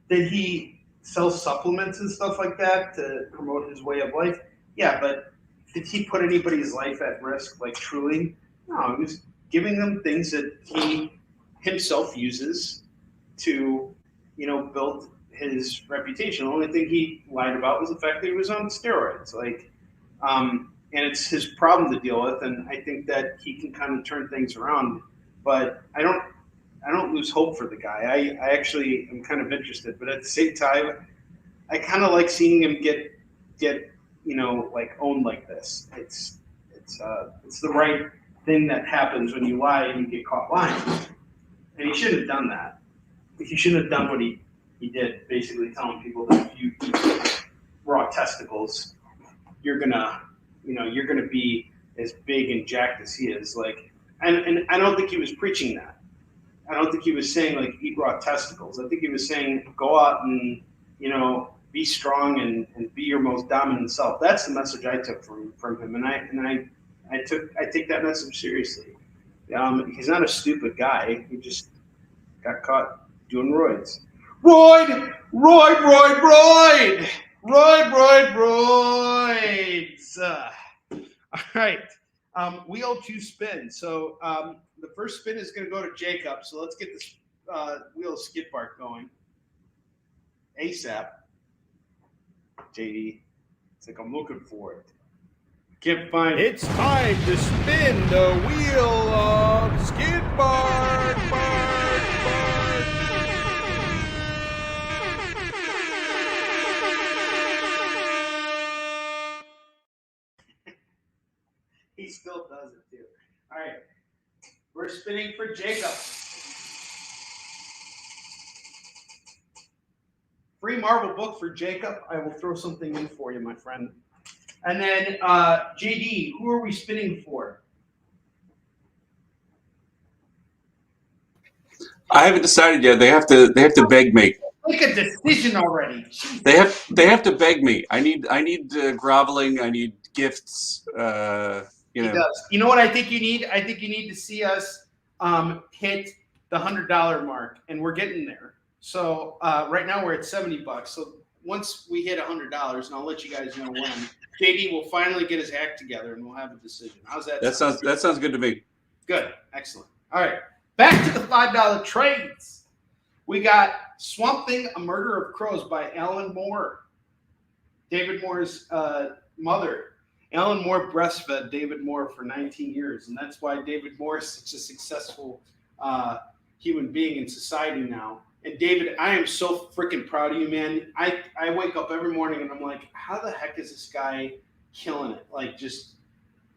did he sell supplements and stuff like that to promote his way of life? Yeah, but did he put anybody's life at risk, truly? No, he was giving them things that he himself uses to, build his reputation. The only thing he lied about was the fact that he was on steroids. And it's his problem to deal with, and I think that he can kind of turn things around. But I don't lose hope for the guy. I actually am kind of interested, but at the same time, I kind of like seeing him get owned like this. It's the right thing that happens when you lie and you get caught lying. And he shouldn't have done that. He shouldn't have done what he did, basically telling people that if you eat raw testicles, you're gonna be as big and jacked as he is. And I don't think he was preaching that. I don't think he was saying eat raw testicles. I think he was saying go out and be strong and be your most dominant self. That's the message I took from him, and I take that message seriously. He's not a stupid guy. He just got caught doing roids. Roids. All right. Wheel 2 spin. So the first spin is going to go to Jacob. So let's get this wheel skid mark going. ASAP. JD. It's like I'm looking for it. Can't find it. It's time to spin the wheel of skid mark. He still does it too. All right. We're spinning for Jacob. Free Marvel book for Jacob. I will throw something in for you, my friend. And then JD, who are we spinning for? I haven't decided yet. They have to beg me. Make a decision already. They have to beg me. I need groveling. I need gifts. He does. You know what I think you need? I think you need to see us hit the $100 mark, and we're getting there. So right now we're at $70. So once we hit $100, and I'll let you guys know when, JD will finally get his act together, and we'll have a decision. How's that? That sounds good to me. Good. Excellent. All right. Back to the $5 trades. We got Swamp Thing, A Murder of Crows by Alan Moore. David Moore's mother. Alan Moore breastfed David Moore for 19 years, and that's why David Moore is such a successful human being in society now. And David, I am so freaking proud of you, man. I wake up every morning and I'm like, how the heck is this guy killing it? Like just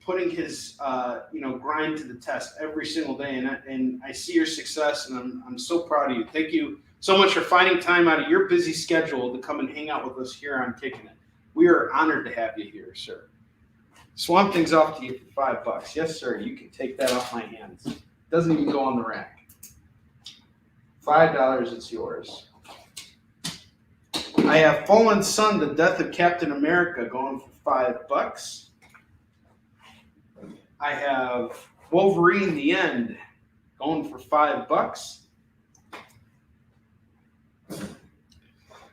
putting his grind to the test every single day. And I see your success, and I'm so proud of you. Thank you so much for finding time out of your busy schedule to come and hang out with us here on Kickin' It. We are honored to have you here, sir. Swamp Thing's off to you for $5. Yes, sir. You can take that off my hands. Doesn't even go on the rack. $5, it's yours. I have Fallen Sun, The Death of Captain America, going for $5. I have Wolverine, The End, going for $5.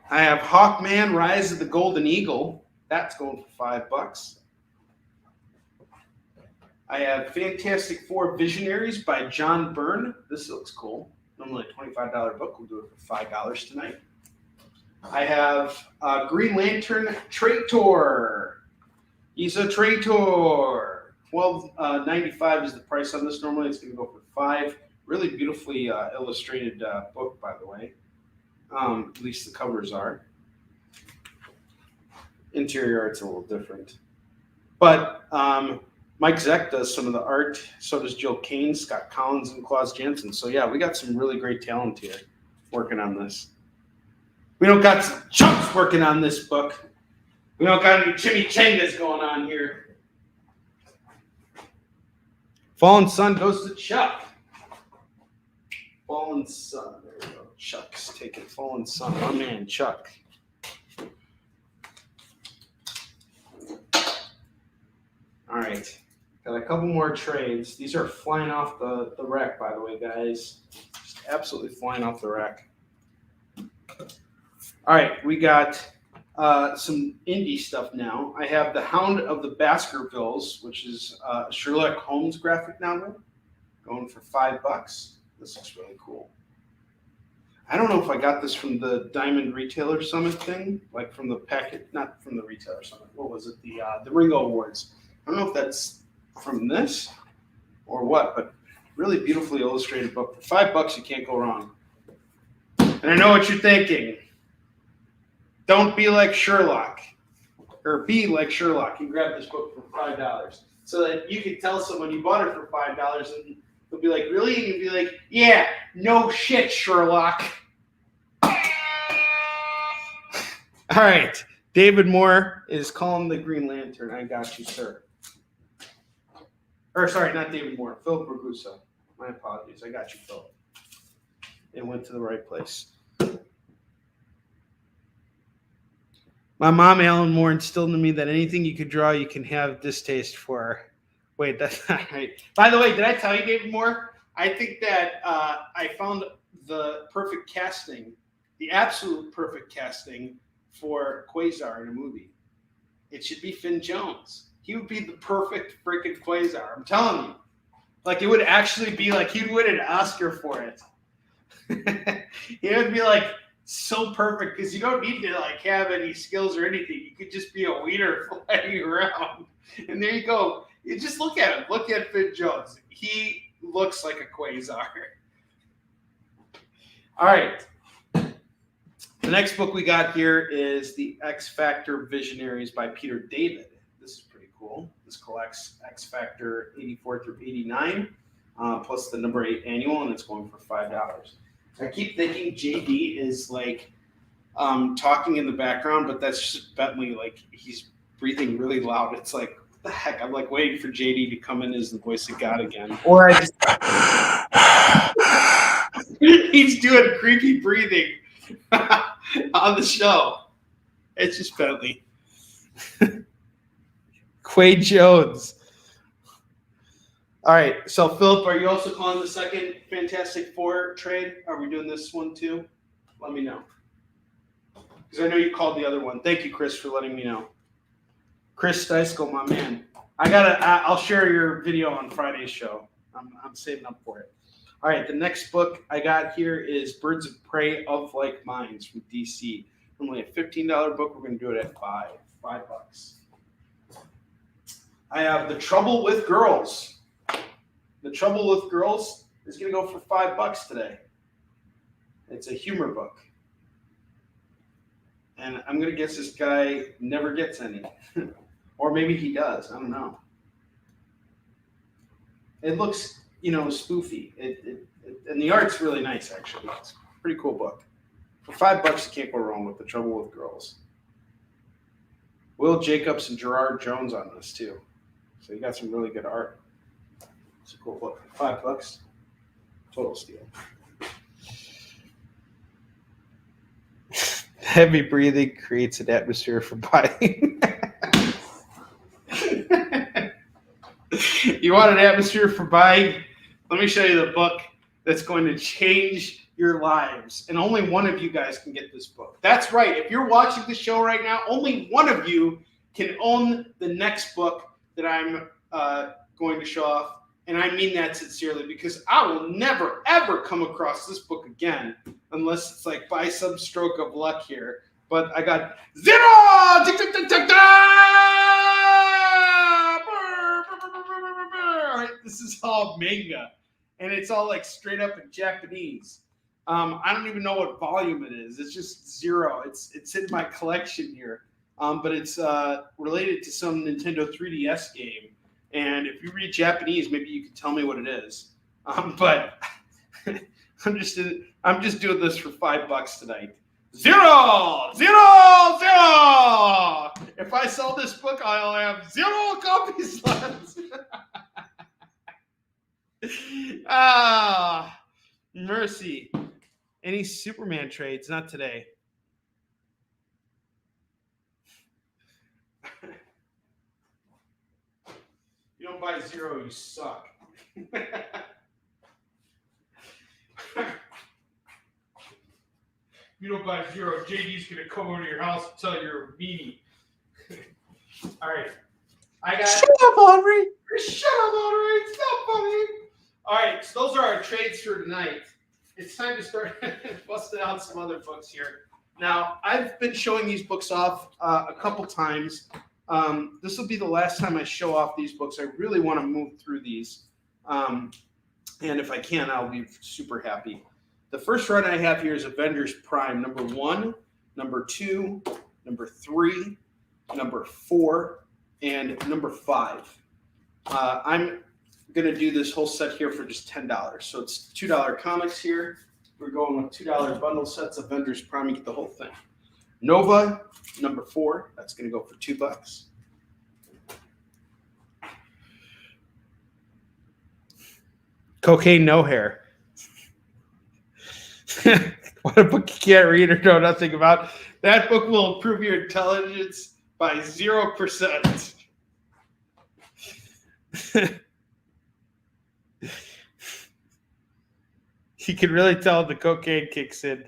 I have Hawkman, Rise of the Golden Eagle. That's going for $5. I have Fantastic Four Visionaries by John Byrne. This looks cool. Normally a $25 book. We'll do it for $5 tonight. I have Green Lantern Traitor. He's a traitor. $12.95 is the price on this. Normally it's going to go for $5. Really beautifully illustrated book, by the way. At least the covers are. Interior art's a little different. But Mike Zeck does some of the art. So does Jill Kane, Scott Collins, and Klaus Janson. So, yeah, we got some really great talent here working on this. We don't got some chumps working on this book. We don't got any chimichangas going on here. Fallen Sun goes to Chuck. Fallen Sun. There we go. Chuck's taking Fallen Sun. My man, Chuck. All right. Got a couple more trades. These are flying off the rack, by the way, guys. Just absolutely flying off the rack. All right, we got some indie stuff now. I have The Hound of the Baskervilles, which is a Sherlock Holmes graphic novel, going for $5. This looks really cool. I don't know if I got this from the Diamond Retailer Summit thing, like from the packet, not from the Retailer Summit. What was it? The Ringo Awards. I don't know if that's from this or what, but really beautifully illustrated book. For $5, you can't go wrong. And I know what you're thinking. Don't be like Sherlock, or be like Sherlock. You grab this book for $5 so that you can tell someone you bought it for $5 and they'll be like, really? And you'll be like, yeah, no shit, Sherlock. All right. David Moore is calling the Green Lantern. I got you, sir. Or sorry, not David Moore. Philip Ragusa. My apologies. I got you, Philip. It went to the right place. My mom, Alan Moore, instilled in me that anything you could draw, you can have distaste for. Wait, that's not right. By the way, did I tell you, David Moore? I think that I found the perfect casting, the absolute perfect casting for Quasar in a movie. It should be Finn Jones. he would be the perfect freaking Quasar. I'm telling you. Like, it would actually be like he'd win an Oscar for it. He would be like so perfect because you don't need to like have any skills or anything. You could just be a wiener flying around. And there you go. You just look at him. Look at Finn Jones. He looks like a Quasar. All right. The next book we got here is The X Factor Visionaries by Peter David. This is pretty cool. This collects X Factor 84 through 89, plus the number 8 annual, and it's going for $5. I keep thinking JD is like talking in the background, but that's just Bentley. Like, he's breathing really loud. It's like, what the heck? I'm like waiting for JD to come in as the voice of God again. Or I just he's doing creepy breathing on the show. It's just Bentley. Quay Jones. All right, so Philip, are you also calling the second Fantastic Four trade? Are we doing this one too? Let me know. Because I know you called the other one. Thank you, Chris, for letting me know. Chris Steisko, my man. I'll share your video on Friday's show. I'm saving up for it. All right, the next book I got here is Birds of Prey of Like Minds from DC. Normally a $15 book. We're going to do it at $5. I have The Trouble with Girls. The Trouble with Girls is going to go for $5 today. It's a humor book. And I'm going to guess this guy never gets any. Or maybe he does. I don't know. It looks, spoofy. And the art's really nice, actually. It's a pretty cool book. For $5, you can't go wrong with The Trouble with Girls. Will Jacobs and Gerard Jones on this, too. So you got some really good art. It's a cool book. $5. Total steal. Heavy breathing creates an atmosphere for buying. You want an atmosphere for buying? Let me show you the book that's going to change your lives. And only one of you guys can get this book. That's right. If you're watching the show right now, only one of you can own the next book that I'm going to show off. And I mean that sincerely, because I will never, ever come across this book again unless it's like by some stroke of luck here. But I got zero! Tick, tick, tick, tick, tick! This is all manga. And it's all like straight up in Japanese. I don't even know what volume it is. It's just zero. It's in my collection here. But it's related to some Nintendo 3DS game. And if you read Japanese, maybe you can tell me what it is. But I'm just doing this for $5 tonight. Zero! If I sell this book, I'll have 0 copies left. Mercy. Any Superman trades? Not today. You don't buy 0, you suck. You don't buy 0, JD's going to come over to your house and tell you you're a meanie. All right. Shut up, Onrie. Shut up, Onrie. It's not funny. All right, so those are our trades for tonight. It's time to start busting out some other books here. Now, I've been showing these books off a couple times. This will be the last time I show off these books. I really want to move through these. And if I can, I'll be super happy. The first run I have here is Avengers Prime, number 1, number 2, number 3, number 4, and number 5. I'm going to do this whole set here for just $10. So it's $2 comics here. We're going with $2 bundle sets, Avengers Prime. You get the whole thing. Nova, number 4. That's going to go for $2. Cocaine No Hair. What a book you can't read or know nothing about. That book will improve your intelligence by 0%. You can really tell the cocaine kicks in.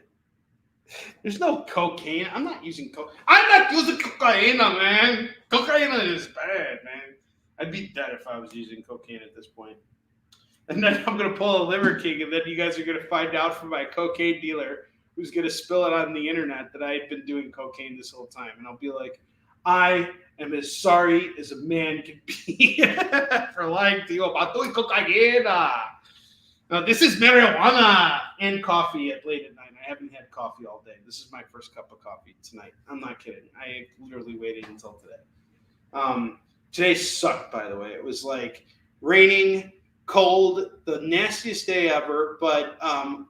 There's no cocaine. I'm not using cocaine. I'm not using cocaine, man. Cocaine is bad, man. I'd be dead if I was using cocaine at this point. And then I'm going to pull a Liver King, and then you guys are going to find out from my cocaine dealer who's going to spill it on the internet that I had been doing cocaine this whole time. And I'll be like, I am as sorry as a man can be for lying to you about doing cocaine. Now, this is marijuana and coffee at late at night. I haven't had coffee all day. This is my first cup of coffee tonight. I'm not kidding. I literally waited until today. Today sucked, by the way. It was like raining, cold, the nastiest day ever. But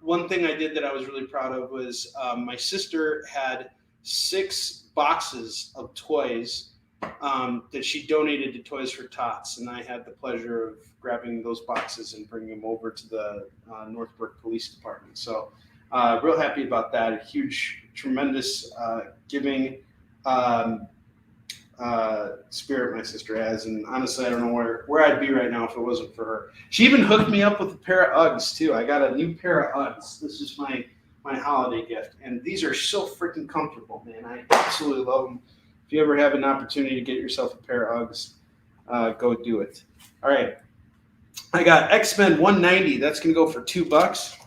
one thing I did that I was really proud of was my sister had 6 boxes of toys that she donated to Toys for Tots, and I had the pleasure of grabbing those boxes and bringing them over to the Northbrook Police Department. So real happy about that. A huge, tremendous giving spirit my sister has, and honestly, I don't know where I'd be right now if it wasn't for her. She even hooked me up with a pair of Uggs too. I got a new pair of Uggs. This is my holiday gift, and these are so freaking comfortable, man. I absolutely love them. If you ever have an opportunity to get yourself a pair of Uggs, go do it. All right, I got X-Men 190. That's gonna go for $2.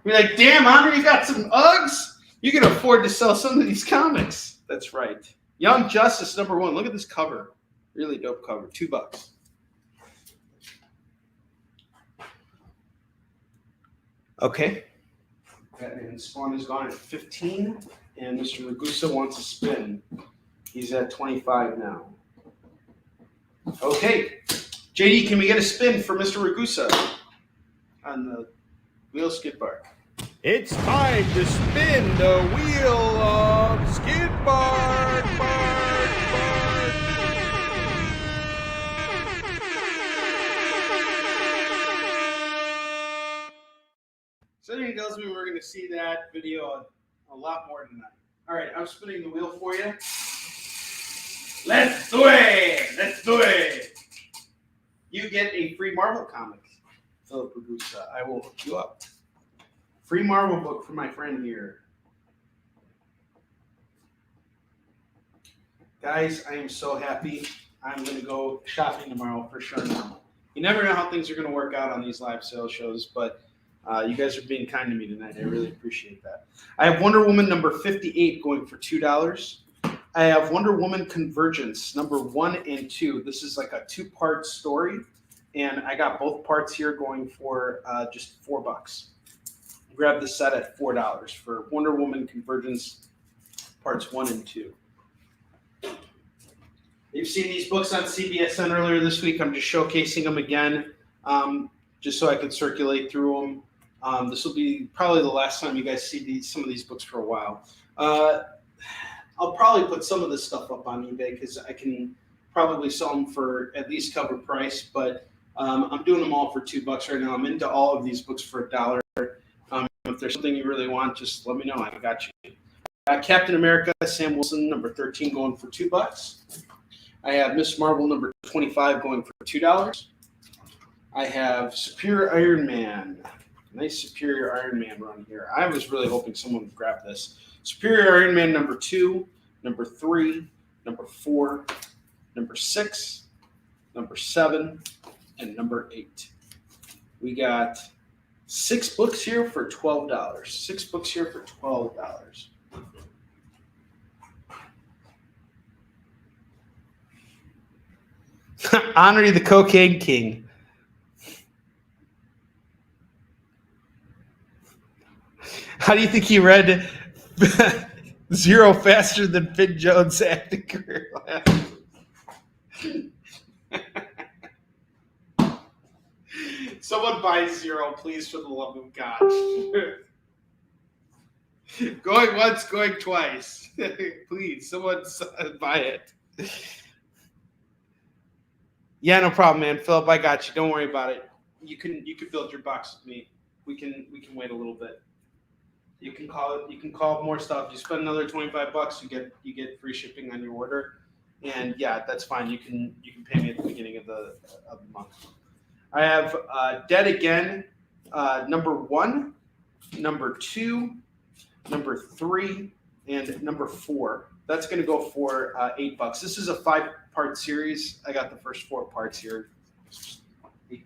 You're like, damn, Onrie, you got some Uggs? You can afford to sell some of these comics. That's right. Young Justice #1. Look at this cover. Really dope cover. $2. Okay. Batman Spawn is gone at 15, and Mr. Ragusa wants a spin. He's at 25 now. Okay. JD, can we get a spin for Mr. Ragusa on the wheel skid bar? It's time to spin the wheel of Skid Bar. Something tells me we're going to see that video a lot more tonight. All right, I'm spinning the wheel for you. Let's do it! Let's do it! You get a free Marvel comic, Philip Ragusa. I will hook you up. Free Marvel book for my friend here. Guys, I am so happy. I'm going to go shopping tomorrow for sure now. You never know how things are going to work out on these live sales shows, but you guys are being kind to me tonight. I really appreciate that. I have Wonder Woman #58 going for $2. I have Wonder Woman Convergence #1 and 2. This is like a 2-part story, and I got both parts here going for just $4. Grab the set at $4 for Wonder Woman Convergence parts 1 and 2. You've seen these books on CBSN earlier this week. I'm just showcasing them again, just so I can circulate through them. This will be probably the last time you guys see some of these books for a while. I'll probably put some of this stuff up on eBay because I can probably sell them for at least cover price, but I'm doing them all for $2 right now. I'm into all of these books for $1. If there's something you really want, just let me know. I got you. Captain America, Sam Wilson, #13 going for $2. I have Miss Marvel #25 going for $2. I have Superior Iron Man. Nice Superior Iron Man run here. I was really hoping someone would grab this. Superior Iron Man #2, #3, #4, #6, #7, and #8. We got 6 books here for $12. 6 books here for $12. Onrie the Cocaine King. How do you think he read Zero faster than Finn Jones' acting career? Someone buy Zero, please, for the love of God. Going once, going twice. Please, someone buy it. Yeah, no problem, man. Philip, I got you. Don't worry about it. You can build your box with me. We can wait a little bit. You can call more stuff. You spend another $25, you get free shipping on your order. And yeah, that's fine. You can pay me at the beginning of the month. I have Dead Again, #1, #2, #3, and #4. That's going to go for $8. This is a 4-part series. I got the first 4 parts here. $8. See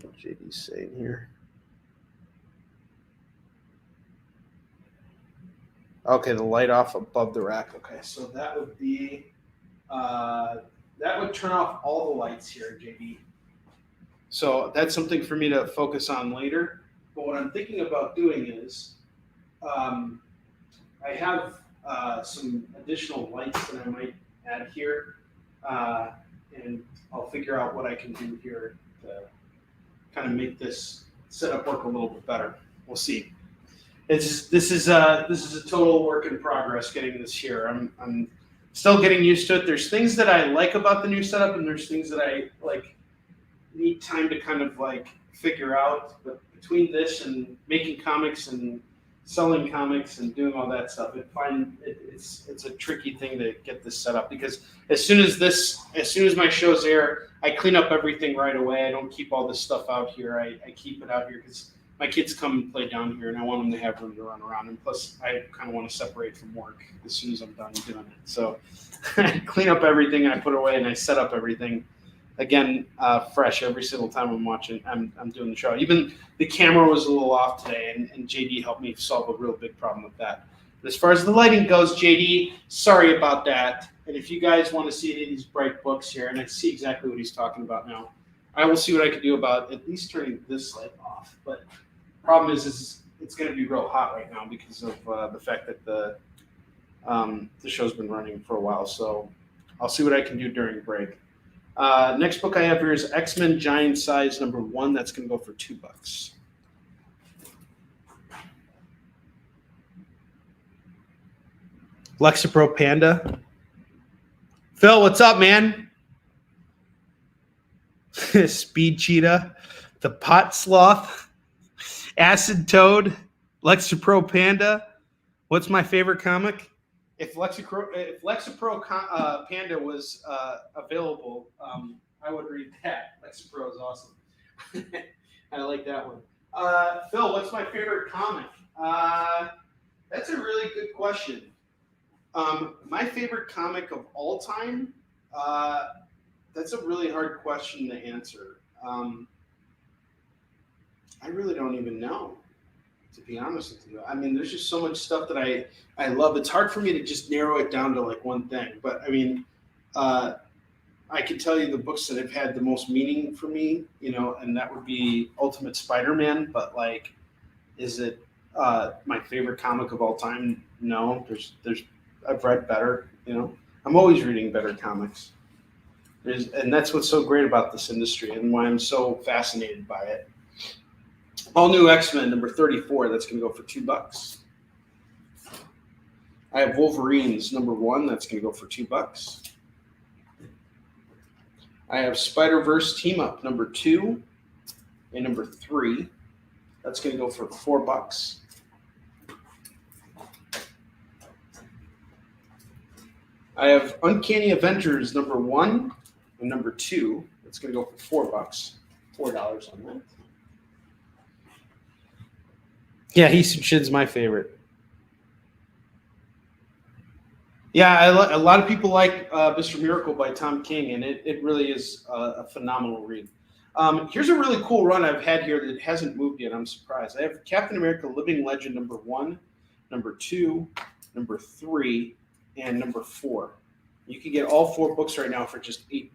what JD's saying here. Okay, the light off above the rack. Okay, so that would be that would turn off all the lights here, JD. So that's something for me to focus on later. But what I'm thinking about doing is I have some additional lights that I might add here, and I'll figure out what I can do here to kind of make this setup work a little bit better. We'll see. This is a total work in progress getting this here. I'm still getting used to it. There's things that I like about the new setup, and there's things that I need time to kind of figure out. But between this and making comics and selling comics and doing all that stuff, it's a tricky thing to get this set up, because as soon as my shows air, I clean up everything right away. I don't keep all this stuff out here. I keep it out here because my kids come and play down here, and I want them to have room to run around. And plus, I kind of want to separate from work as soon as I'm done doing it. So I clean up everything, and I put it away, and I set up everything again fresh every single time I'm doing the show. Even the camera was a little off today, and JD helped me solve a real big problem with that. But as far as the lighting goes, JD, sorry about that. And if you guys want to see any of these bright books here, and I see exactly what he's talking about now, I will see what I can do about at least turning this light off. But problem is it's going to be real hot right now because of the fact that the show's been running for a while. So I'll see what I can do during break. Next book I have here is X-Men Giant Size #1. That's going to go for $2. Lexapro Panda. Phil, what's up, man? Speed Cheetah. The Pot Sloth. Acid Toad, Lexapro Panda. What's my favorite comic? If Lexapro Panda was available, I would read that. Lexapro is awesome. I like that one. Phil, what's my favorite comic? That's a really good question. My favorite comic of all time? That's a really hard question to answer. I really don't even know, to be honest with you. I mean, there's just so much stuff that I love. It's hard for me to just narrow it down to one thing. But I mean, I can tell you the books that have had the most meaning for me, and that would be Ultimate Spider-Man. But is it my favorite comic of all time? No. I've read better. I'm always reading better comics. And that's what's so great about this industry and why I'm so fascinated by it. All New X-Men #34. That's going to go for $2. I have Wolverines #1. That's going to go for $2. I have Spider-Verse Team Up #2 and #3. That's going to go for $4. I have Uncanny Avengers #1 and #2. That's going to go for $4. $4 on that. Yeah, Heeson Shin's my favorite. Yeah, a lot of people like Mr. Miracle by Tom King, and it really is a phenomenal read. Here's a really cool run I've had here that hasn't moved yet. I'm surprised. I have Captain America Living Legend #1, #2, #3, and #4. You can get all 4 books right now for just $8.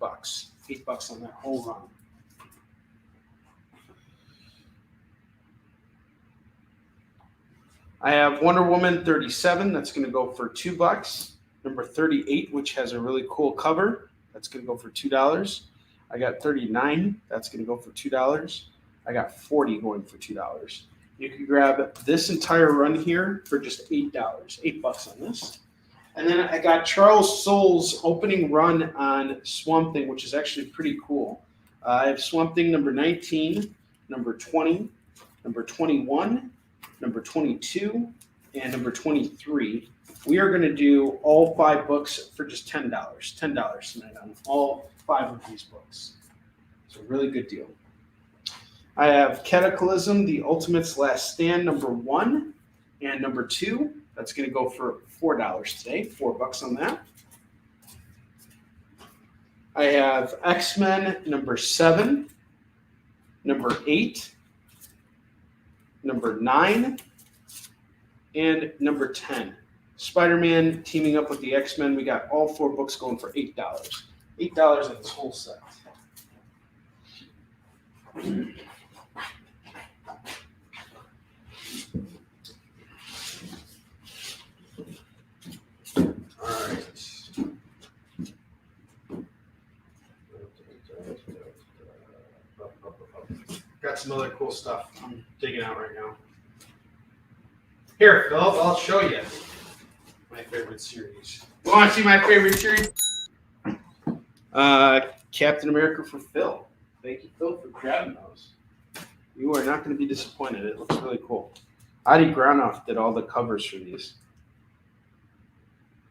$8 on that whole run. I have Wonder Woman 37. That's going to go for $2. #38, which has a really cool cover. That's going to go for $2. I got 39. That's going to go for $2. I got 40 going for $2. You can grab this entire run here for just $8. $8 on this. And then I got Charles Soule's opening run on Swamp Thing, which is actually pretty cool. I have Swamp Thing #19, #20, #21, #22, and #23. We are going to do all 5 books for just $10. $10 tonight on all 5 of these books. It's a really good deal. I have Cataclysm, The Ultimate's Last Stand, #1 and #2. That's going to go for $4 today. $4 on that. I have X-Men number 7, number 8, number 9, and number 10. Spider-Man teaming up with the X-Men. We got all 4 books going for $8. $8 in this whole set. All right. Got some other cool stuff I'm digging out right now. Here, Philip, I'll show you my favorite series. You want to see my favorite series? Captain America for Phil. Thank you, Phil, for grabbing those. You are not going to be disappointed. It looks really cool. Adi Granoff did all the covers for these.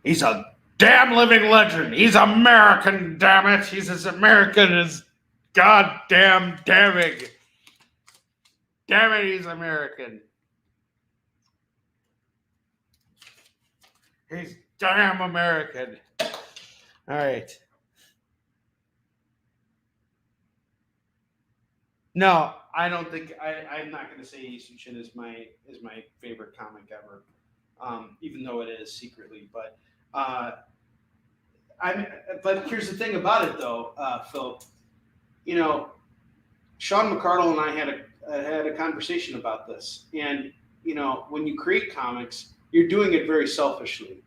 He's a damn living legend. He's American, damn it. He's as American as goddamn damning. Damn it, he's American. He's damn American. All right. No, I don't think I'm not going to say Eastern Shin is my favorite comic ever, even though it is secretly. But but here's the thing about it, though, Phil. You know, Sean McCardle and I had a conversation about this, and you know, when you create comics, you're doing it very selfishly.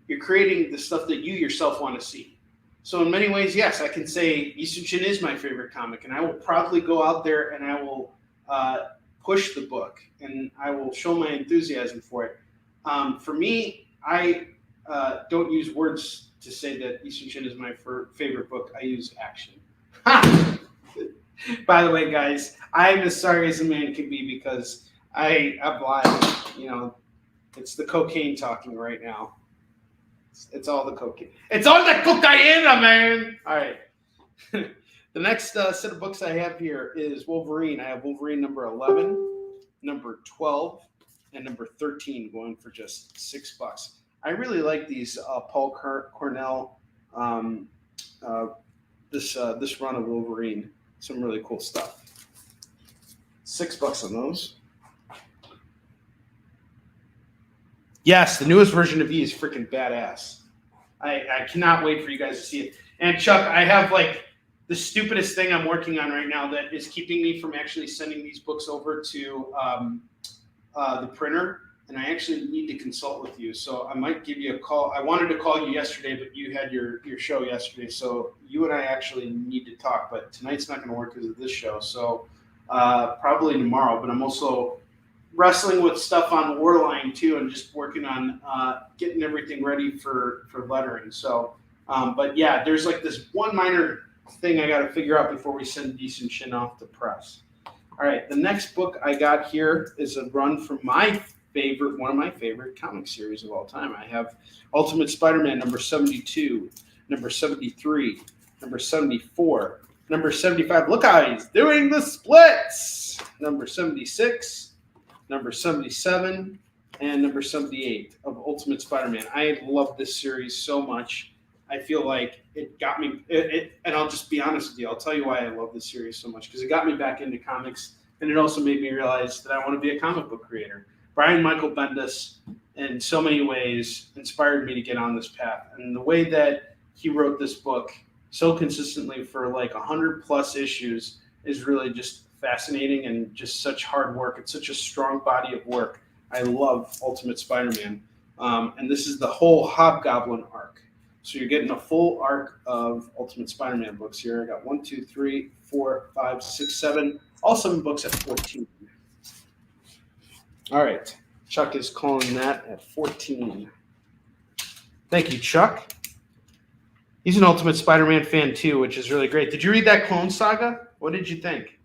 You're creating the stuff that you yourself want to see. So in many ways, yes, I can say Eastern Shin is my favorite comic, and I will probably go out there and I will push the book, and I will show my enthusiasm for it. For me, I don't use words to say that Eastern Shin is my favorite book. I use action. By the way, guys, I'm as sorry as a man can be because I'm lying. You know, it's the cocaine talking right now. It's all the cocaine. It's all the cocaine, man. All right. The next set of books I have here is Wolverine. I have Wolverine number 11, number 12, and number 13 going for just $6. I really like these Paul Cornell, this run of Wolverine. Some really cool stuff. $6 on those. Yes, the newest version of E is freaking badass. I cannot wait for you guys to see it. And Chuck, I have like the stupidest thing I'm working on right now that is keeping me from actually sending these books over to the printer. And I actually need to consult with you. So I might give you a call. I wanted to call you yesterday, but you had your show yesterday. So you and I actually need to talk. But tonight's not going to work because of this show. So probably tomorrow. But I'm also wrestling with stuff on Warline too, and just working on getting everything ready for lettering. So, but yeah, there's like this one minor thing I got to figure out before we send Decent Shin off to press. All right, the next book I got here is a run from one of my favorite comic series of all time. I have Ultimate Spider-Man number 72, number 73, number 74, number 75. Look how he's doing the splits. Number 76. Number 77, and number 78 of Ultimate Spider-Man. I love this series so much. I feel like it got me, and I'll just be honest with you. I'll tell you why I love this series so much, because it got me back into comics, and it also made me realize that I want to be a comic book creator. Brian Michael Bendis, in so many ways, inspired me to get on this path. And the way that he wrote this book so consistently for like 100+ issues is really just fascinating and just such hard work. It's such a strong body of work. I love Ultimate Spider-Man. And this is the whole Hobgoblin arc. So you're getting a full arc of Ultimate Spider-Man books here. I got 1, 2, 3, 4, 5, 6, 7, all 7 books at 14. All right. Chuck is calling that at 14. Thank you, Chuck. He's an Ultimate Spider-Man fan too, which is really great. Did you read that Clone Saga? What did you think?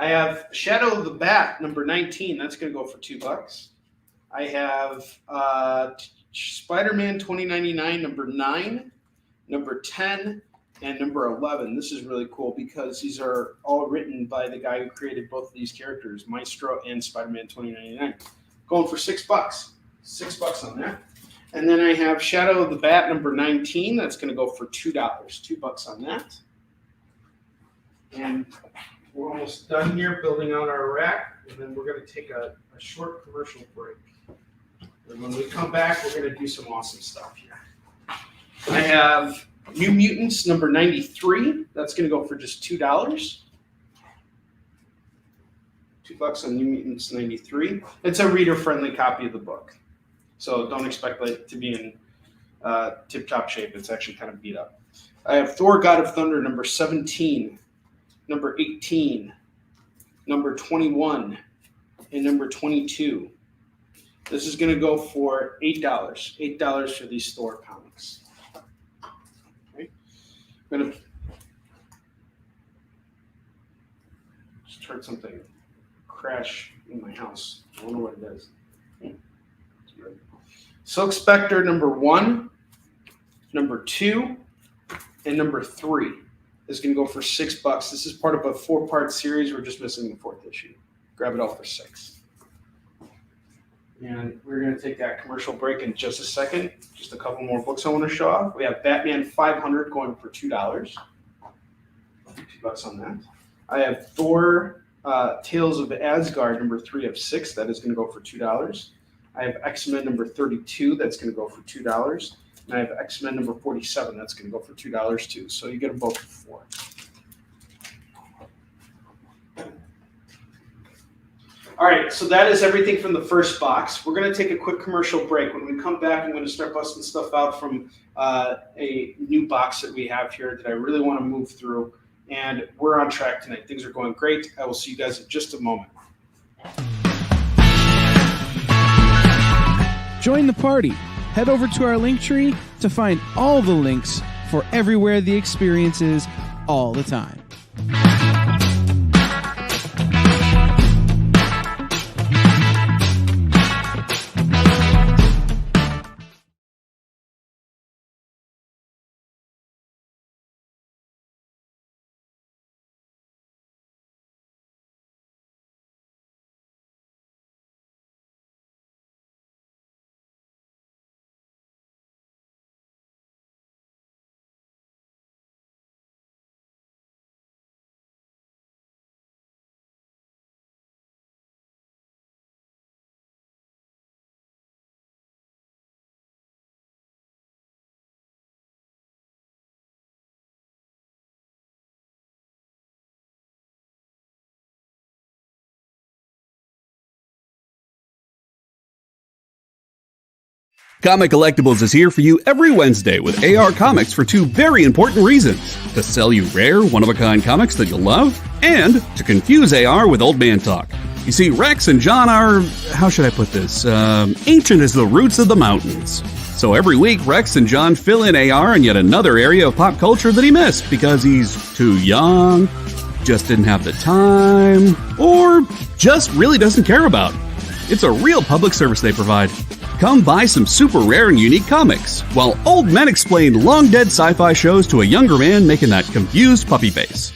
I have Shadow of the Bat, number 19. That's going to go for $2. I have Spider-Man 2099, number 9, number 10, and number 11. This is really cool because these are all written by the guy who created both of these characters, Maestro and Spider-Man 2099. Going for $6. $6 on that. And then I have Shadow of the Bat number 19. That's going to go for $2. $2 on that. And we're almost done here building out our rack. And then we're going to take a short commercial break. And when we come back, we're going to do some awesome stuff here. I have New Mutants number 93. That's going to go for just $2. $2 on New Mutants 93. It's a reader-friendly copy of the book. So don't expect it to be in tip-top shape. It's actually kind of beat up. I have Thor, God of Thunder, number 17, number 18, number 21, and number 22. This is going to go for $8. $8 for these Thor comics. Okay. I'm going to just heard something crash in my house. I wonder what it is. Silk Spectre number 1, number 2, and number 3 is going to go for $6. This is part of a 4-part series. We're just missing the 4th issue. Grab it all for $6. And we're going to take that commercial break in just a second. Just a couple more books I want to show off. We have Batman 500 going for $2. $2 on that. I have Thor Tales of Asgard number 3 of 6. That is going to go for $2. I have X-Men number 32. That's going to go for $2. And I have X-Men number 47. That's going to go for $2 too. So you get them both for $4. All right, so that is everything from the first box. We're going to take a quick commercial break. When we come back, I'm going to start busting stuff out from a new box that we have here that I really want to move through. And we're on track tonight. Things are going great. I will see you guys in just a moment. Join the party. Head over to our link tree to find all the links for everywhere the experience is all the time. Comic Collectibles is here for you every Wednesday with AR Comics for 2 very important reasons. To sell you rare, one-of-a-kind comics that you'll love, and to confuse AR with old man talk. You see, Rex and John are, how should I put this, ancient as the roots of the mountains. So every week, Rex and John fill in AR in yet another area of pop culture that he missed because he's too young, just didn't have the time, or just really doesn't care about. It's a real public service they provide. Come buy some super rare and unique comics, while old men explain long-dead sci-fi shows to a younger man making that confused puppy face.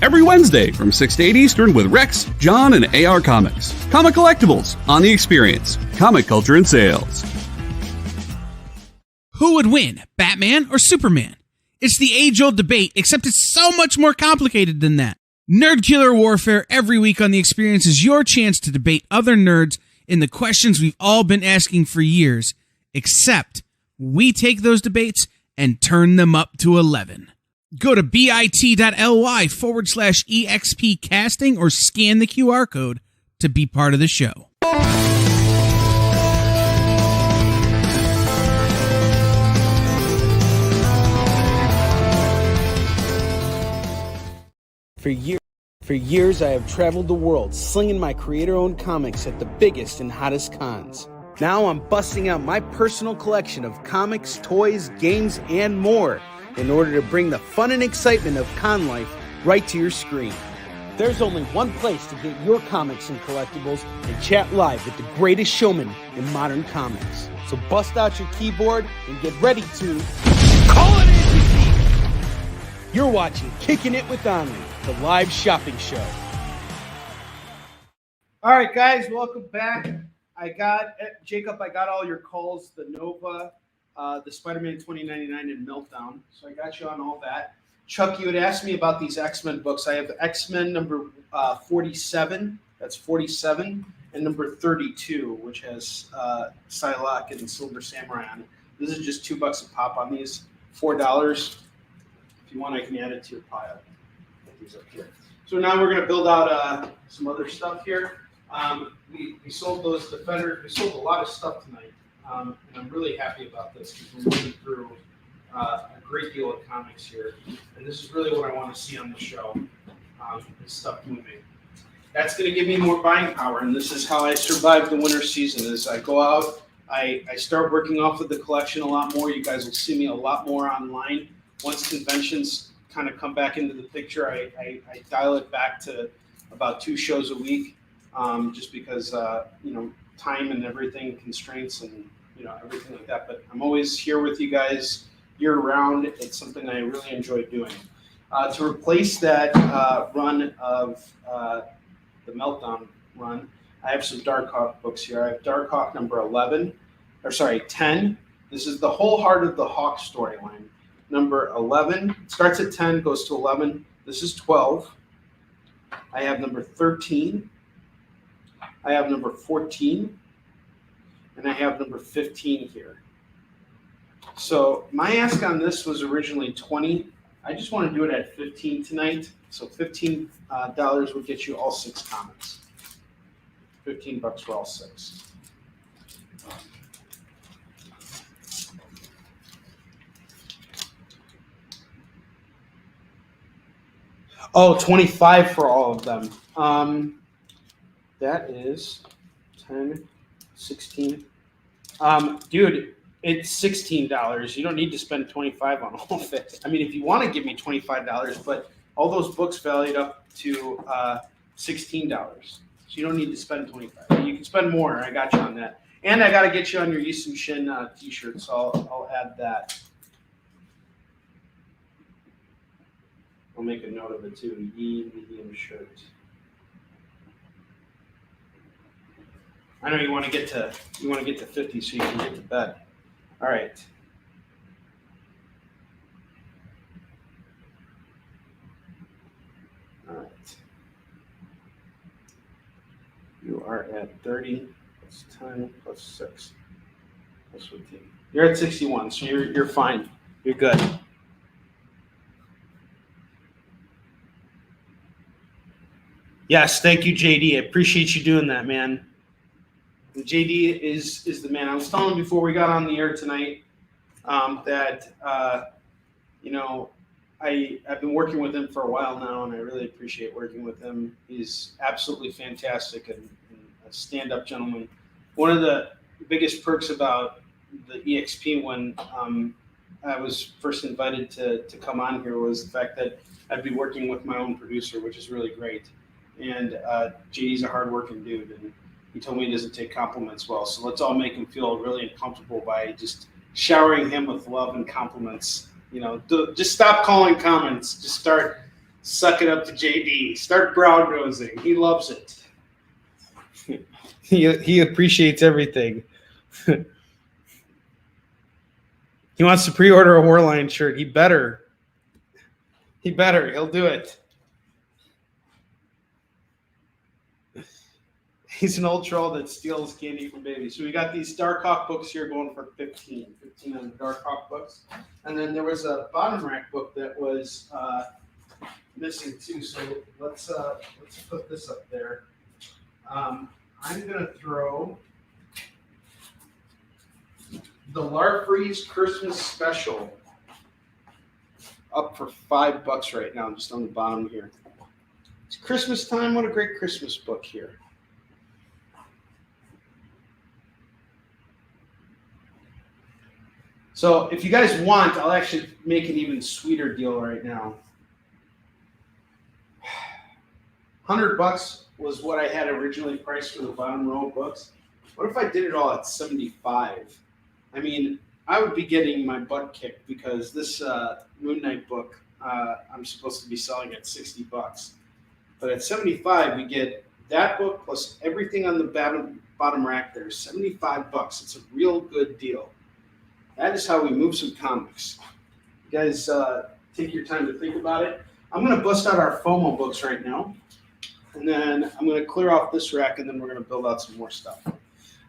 Every Wednesday from 6 to 8 Eastern with Rex, John, and AR Comics. Comic Collectibles on The Experience. Comic culture and sales. Who would win, Batman or Superman? It's the age-old debate, except it's so much more complicated than that. Nerd Killer Warfare every week on The Experience is your chance to debate other nerds in the questions we've all been asking for years, except we take those debates and turn them up to 11. Go to bit.ly/EXP casting or scan the QR code to be part of the show. For years, I have traveled the world slinging my creator-owned comics at the biggest and hottest cons. Now I'm busting out my personal collection of comics, toys, games, and more in order to bring the fun and excitement of con life right to your screen. There's only one place to get your comics and collectibles and chat live with the greatest showman in modern comics. So bust out your keyboard and get ready to call it in! You're watching Kickin It With Onrie, the live shopping show. All right, guys, welcome back. I got Jacob. I got all your calls. The Nova, the Spider-Man 2099, and Meltdown. So I got you on all that. Chuck, you had asked me about these X-Men books. I have X-Men number 47. That's 47, and number 32, which has Psylocke and Silver Samurai on it. This is just $2 a pop on these. $4. If you want, I can add it to your pile. Put these up here. So now we're going to build out some other stuff here. We sold those Defenders. We sold a lot of stuff tonight, and I'm really happy about this because we're moving through a great deal of comics here, and this is really what I want to see on the show. This stuff moving. That's going to give me more buying power, and this is how I survive the winter season. As I go out, I start working off of the collection a lot more. You guys will see me a lot more online. Once conventions kind of come back into the picture, I dial it back to about 2 shows a week, just because time and everything, constraints and everything like that. But I'm always here with you guys year round. It's something I really enjoy doing. To replace that run of the Meltdown run, I have some Darkhawk books here. I have Darkhawk number 10. This is the whole heart of the Hawk storyline. Number 11 starts at 10, goes to 11. This is 12. I have number 13. I have number 14. And I have number 15 here. So my ask on this was originally 20. I just want to do it at 15 tonight. So $15 would get you all 6 comics. $15 for all 6. Oh, 25 for all of them. That is 10, 16. Dude, it's $16. You don't need to spend $25 on all of it. I mean, if you want to give me $25, but all those books valued up to $16. So you don't need to spend $25. You can spend more. I got you on that. And I got to get you on your Yisum Shin t-shirt, so I'll add that. I'll make a note of it too. Medium shirt. I know you want to get to 50 so you can get to bed. All right. All right. You are at 30 plus 10 plus 6 plus 15. You're at 61, so you're fine. You're good. Yes, thank you, JD. I appreciate you doing that, man. And JD is the man. I was telling him before we got on the air tonight that I've been working with him for a while now, and I really appreciate working with him. He's absolutely fantastic and a stand-up gentleman. One of the biggest perks about the EXP when I was first invited to come on here was the fact that I'd be working with my own producer, which is really great. And JD's a hardworking dude, and he told me he doesn't take compliments well. So let's all make him feel really uncomfortable by just showering him with love and compliments. Just stop calling comments. Just start sucking up to JD. Start brow nosing. He loves it. He appreciates everything. He wants to pre-order a Warline shirt. He better. He'll do it. He's an old troll that steals candy from babies. So we got these Darkhawk books here going for 15 on the Darkhawk books. And then there was a bottom rack book that was missing too. So let's put this up there. I'm going to throw the Larfreeze Christmas Special up for $5 right now, just on the bottom here. It's Christmas time. What a great Christmas book here. So if you guys want, I'll actually make an even sweeter deal right now. $100 was what I had originally priced for the bottom row of books. What if I did it all at $75? I mean, I would be getting my butt kicked because this Moon Knight book I'm supposed to be selling at $60. But at $75, we get that book plus everything on the bottom rack there, $75. It's a real good deal. That is how we move some comics. You guys take your time to think about it. I'm going to bust out our FOMO books right now. And then I'm going to clear off this rack, and then we're going to build out some more stuff.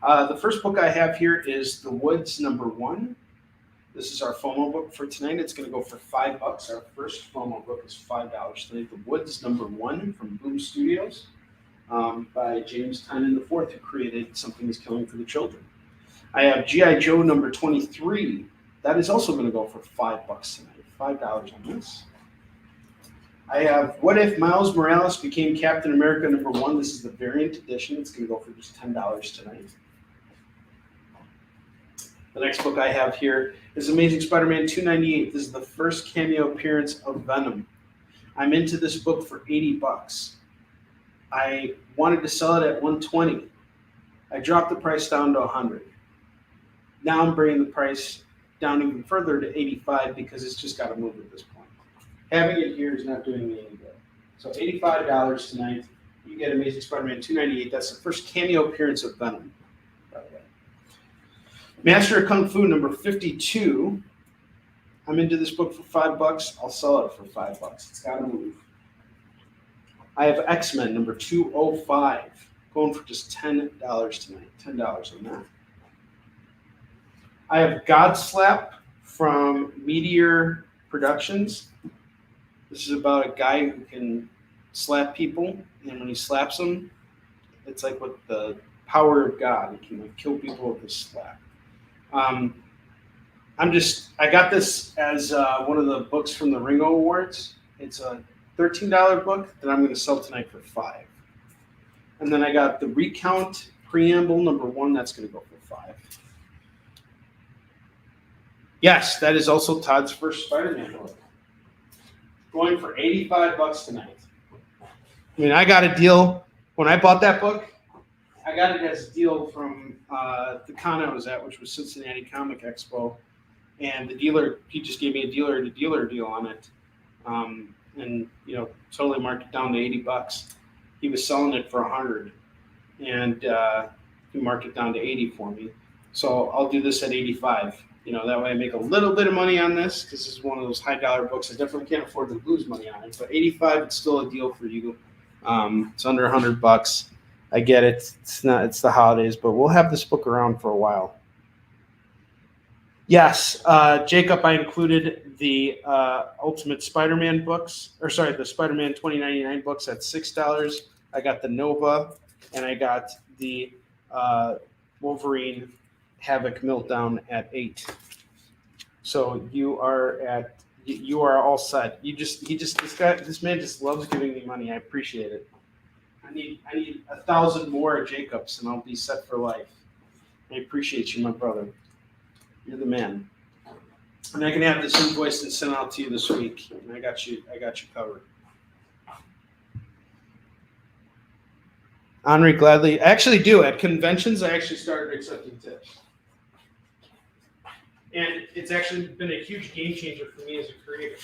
The first book I have here is The Woods #1. This is our FOMO book for tonight. It's going to go for $5. Our first FOMO book is $5 tonight. The Woods #1 from Boom Studios by James Tynion IV, who created Something is Killing for the Children. I have G.I. Joe #23. That is also going to go for $5 tonight. $5 on this. I have What If Miles Morales Became Captain America #1. This is the variant edition. It's going to go for just $10 tonight. The next book I have here is Amazing Spider-Man 298. This is the first cameo appearance of Venom. I'm into this book for $80. I wanted to sell it at $120. I dropped the price down to $100. Now I'm bringing the price down even further to $85 because it's just got to move at this point. Having it here is not doing me any good. So $85 tonight. You get Amazing Spider-Man 298. That's the first cameo appearance of Venom, by the way. Master of Kung Fu #52. I'm into this book for $5. I'll sell it for $5. It's got to move. I have X-Men #205. Going for just $10 tonight. $10 on that. I have Godslap from Meteor Productions. This is about a guy who can slap people, and when he slaps them, it's like with the power of God. He can kill people with a slap. I got this as one of the books from the Ringo Awards. It's a $13 book that I'm going to sell tonight for $5. And then I got the Recount Preamble #1. That's going to go for $5. Yes, that is also Todd's first Spider-Man book. Going for $85 tonight. I mean, I got a deal. When I bought that book, I got it as a deal from the con I was at, which was Cincinnati Comic Expo. And the dealer, he just gave me a dealer-to-dealer deal on it. And, totally marked it down to $80. He was selling it for $100. And he marked it down to $80 for me. So I'll do this at $85. That way I make a little bit of money on this because this is one of those high-dollar books. I definitely can't afford to lose money on it. But $85, it's still a deal for you. It's under $100. I get it. It's the holidays, but we'll have this book around for a while. Yes, Jacob, I included the Ultimate Spider-Man books, the Spider-Man 2099 books at $6. I got the Nova, and I got the Wolverine Havoc Meltdown at $8. So you are all set. This man just loves giving me money. I appreciate it. I need 1,000 more Jacobs, and I'll be set for life. I appreciate you, my brother. You're the man. And I can have this invoice and sent out to you this week. And I got you covered. Onrie, gladly. I actually do. At conventions, I actually started accepting tips. And it's actually been a huge game changer for me as a creator.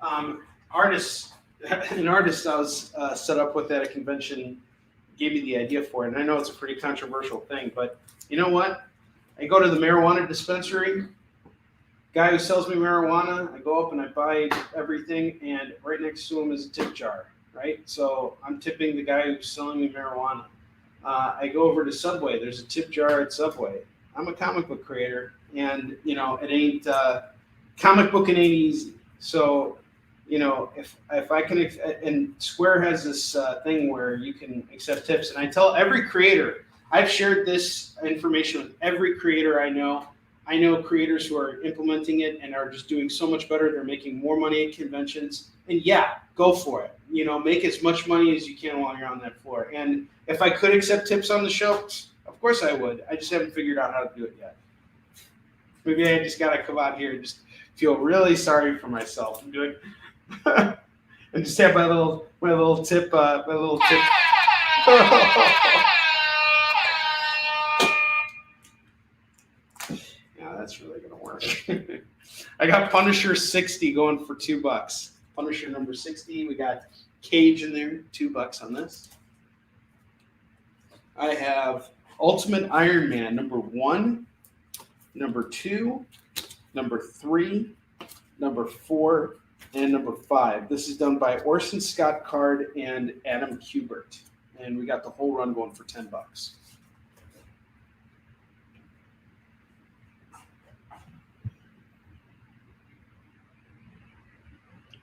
An artist I was set up with at a convention gave me the idea for it. And I know it's a pretty controversial thing, but you know what? I go to the marijuana dispensary, guy who sells me marijuana, I go up and I buy everything, and right next to him is a tip jar, right? So I'm tipping the guy who's selling me marijuana. I go over to Subway. There's a tip jar at Subway. I'm a comic book creator, and, it ain't, comic booking ain't easy. So, if I can, and Square has this thing where you can accept tips, and I tell every creator, I've shared this information with every creator I know. I know creators who are implementing it and are just doing so much better. They're making more money at conventions. And yeah, go for it. Make as much money as you can while you're on that floor. And if I could accept tips on the show, of course I would. I just haven't figured out how to do it yet. Maybe I just got to come out here and just feel really sorry for myself and do it. And just have my little tip. That's really gonna work. I got Punisher 60 going for $2. Punisher number 60. We got Cage in there, $2 on this. I have Ultimate Iron Man number 1, number 2, number 3, number 4, and number 5. This is done by Orson Scott Card and Adam Kubert. And we got the whole run going for $10.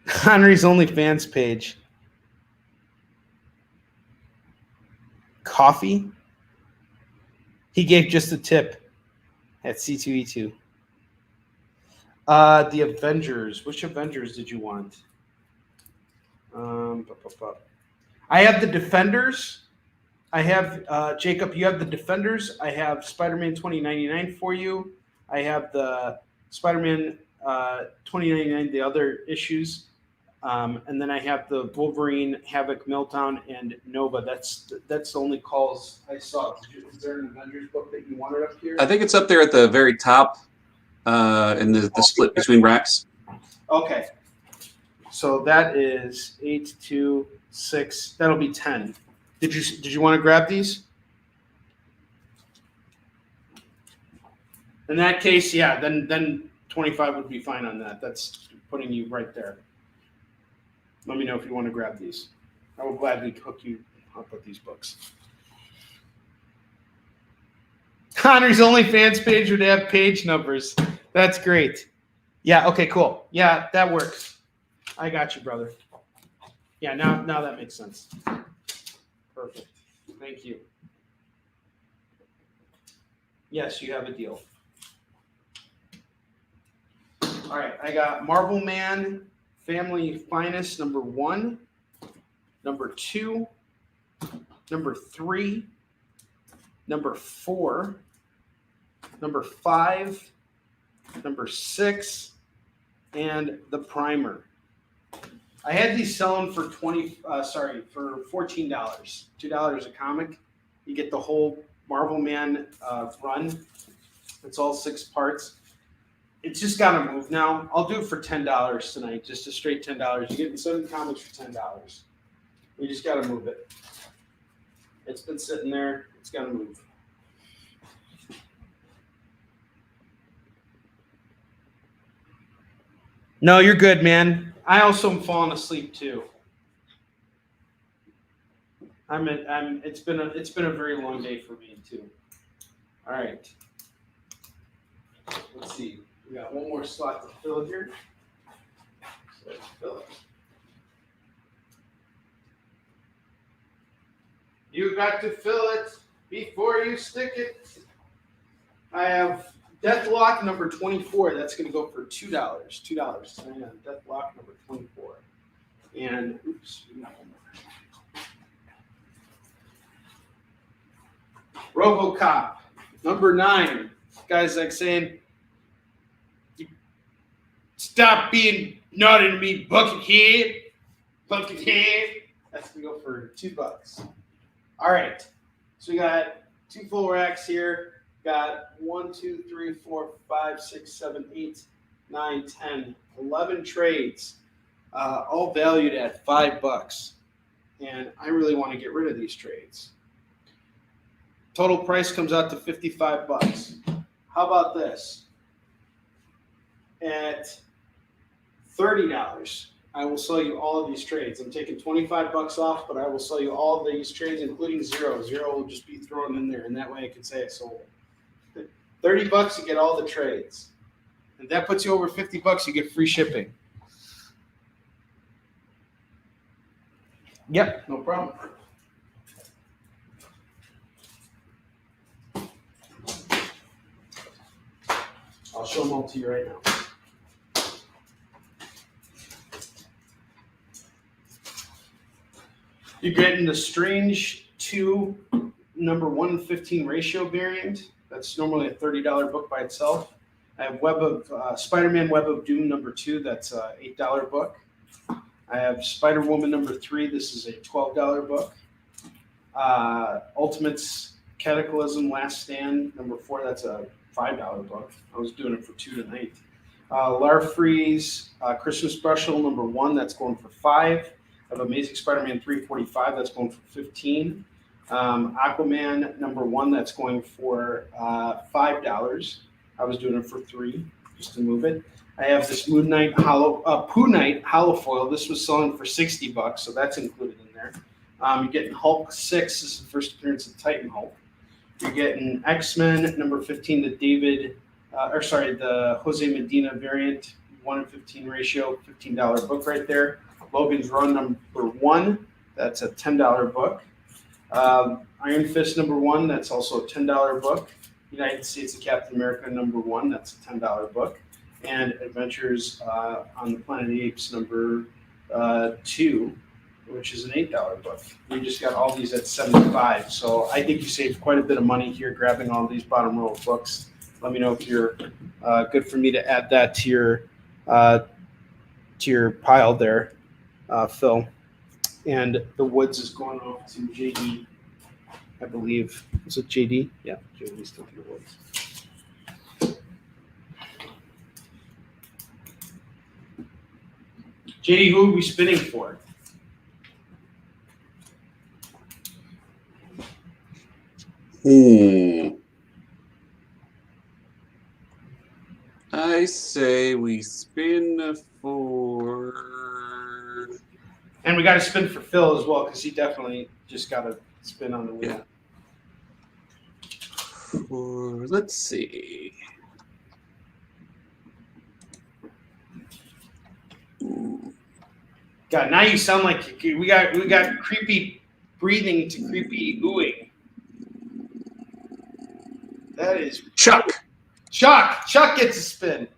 Onrie's OnlyFans page. Coffee? He gave just a tip at C2E2. The Avengers. Which Avengers did you want? I have the Defenders. I have, Jacob, you have the Defenders. I have Spider-Man 2099 for you. I have the Spider-Man 2099, the other issues. And then I have the Wolverine, Havoc, Meltdown, and Nova. That's the only calls I saw. Is there an Avengers book that you wanted up here? I think it's up there at the very top in the split between racks. Okay. So that is 8, 2, 6. That'll be 10. Did you want to grab these? In that case, yeah, then 25 would be fine on that. That's putting you right there. Let me know if you want to grab these. I will gladly hook you up with these books. Onrie's OnlyFans page would have page numbers. That's great. Yeah, okay, cool. Yeah, that works. I got you, brother. Yeah, now that makes sense. Perfect. Thank you. Yes, you have a deal. All right, I got Marvel Man Family Finest number 1, number 2, number 3, number 4, number 5, number 6, and the primer. I had these selling for $14, $2 a comic. You get the whole Marvel Man run. It's all 6 parts. It's just got to move now. I'll do it for $10 tonight, just a straight $10. You're getting 7 comics for $10. We just got to move it. It's been sitting there. It's got to move. No, you're good, man. I also am falling asleep too. It's been a very long day for me too. All right. Let's see. We got one more slot to fill here. So let's fill it. You got to fill it before you stick it. I have Deathlock number 24. That's going to go for $2. $2. Deathlock number 24. And oops, we got one more. RoboCop number 9. Guys like saying, stop being naughty to me, Buckethead. Buckethead. That's going to go for $2. All right. So we got 2 full racks here. Got 1, 2, 3, 4, 5, 6, 7, 8, 9, 10, 11 trades, all valued at $5. And I really want to get rid of these trades. Total price comes out to $55. How about this? At $30, I will sell you all of these trades. I'm taking $25 off, but I will sell you all of these trades, including zero. Zero will just be thrown in there, and that way I can say I sold it. $30, you get all the trades. And that puts you over $50, you get free shipping. Yep, no problem. I'll show them all to you right now. You're getting the Strange 2 number 1:15 ratio variant. That's normally a $30 book by itself. I have Spider-Man Web of Doom number 2. That's an $8 book. I have Spider-Woman number 3. This is a $12 book. Ultimates Cataclysm Last Stand number 4. That's a $5 book. I was doing it for $2 tonight. Larfreeze Christmas Special number 1. That's going for $5. I have Amazing Spider-Man 345. That's going for $15. Aquaman #1, that's going for $5. I was doing it for $3 just to move it. I have this Pooh Knight hollow foil. This was selling for $60, so that's included in there. You're getting Hulk 6. This is the first appearance of Titan Hulk. You're getting X-Men #15, the Jose Medina variant, 1:15 ratio, $15 book right there. Logan's Run #1, that's a $10 book. Iron Fist #1, that's also a $10 book. United States of Captain America #1, that's a $10 book. And Adventures on the Planet of the Apes #2, which is an $8 book. We just got all these at $75. So I think you saved quite a bit of money here grabbing all these bottom row of books. Let me know if you're good for me to add that to your pile there, Phil. And the Woods is going off to JD, I believe. Is it JD? Yeah, JD's taking the Woods. JD, who are we spinning for? I say we spin for. And we got to spin for Phil as well, because he definitely just got to spin on the wheel. Yeah. Let's see. God, now you sound like we got creepy breathing to creepy oohing. That is Chuck. Chuck gets a spin.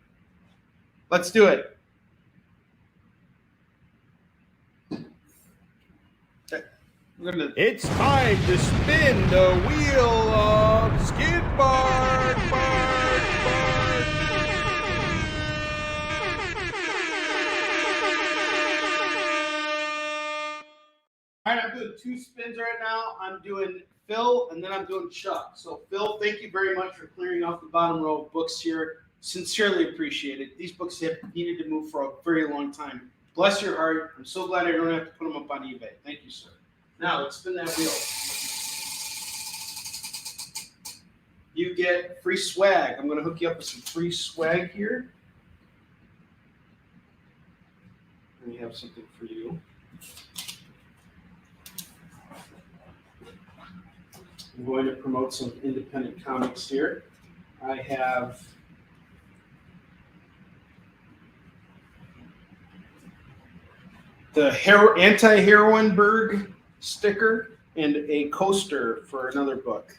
Let's do it. It's time to spin the wheel of Skid Bark. All right, I'm doing 2 spins right now. I'm doing Phil, and then I'm doing Chuck. So, Phil, thank you very much for clearing off the bottom row of books here. Sincerely appreciate it. These books have needed to move for a very long time. Bless your heart. I'm so glad I don't have to put them up on eBay. Thank you, sir. Now, let's spin that wheel. You get free swag. I'm going to hook you up with some free swag here. And we have something for you. I'm going to promote some independent comics here. I have the anti-Heroinberg sticker and a coaster for another book,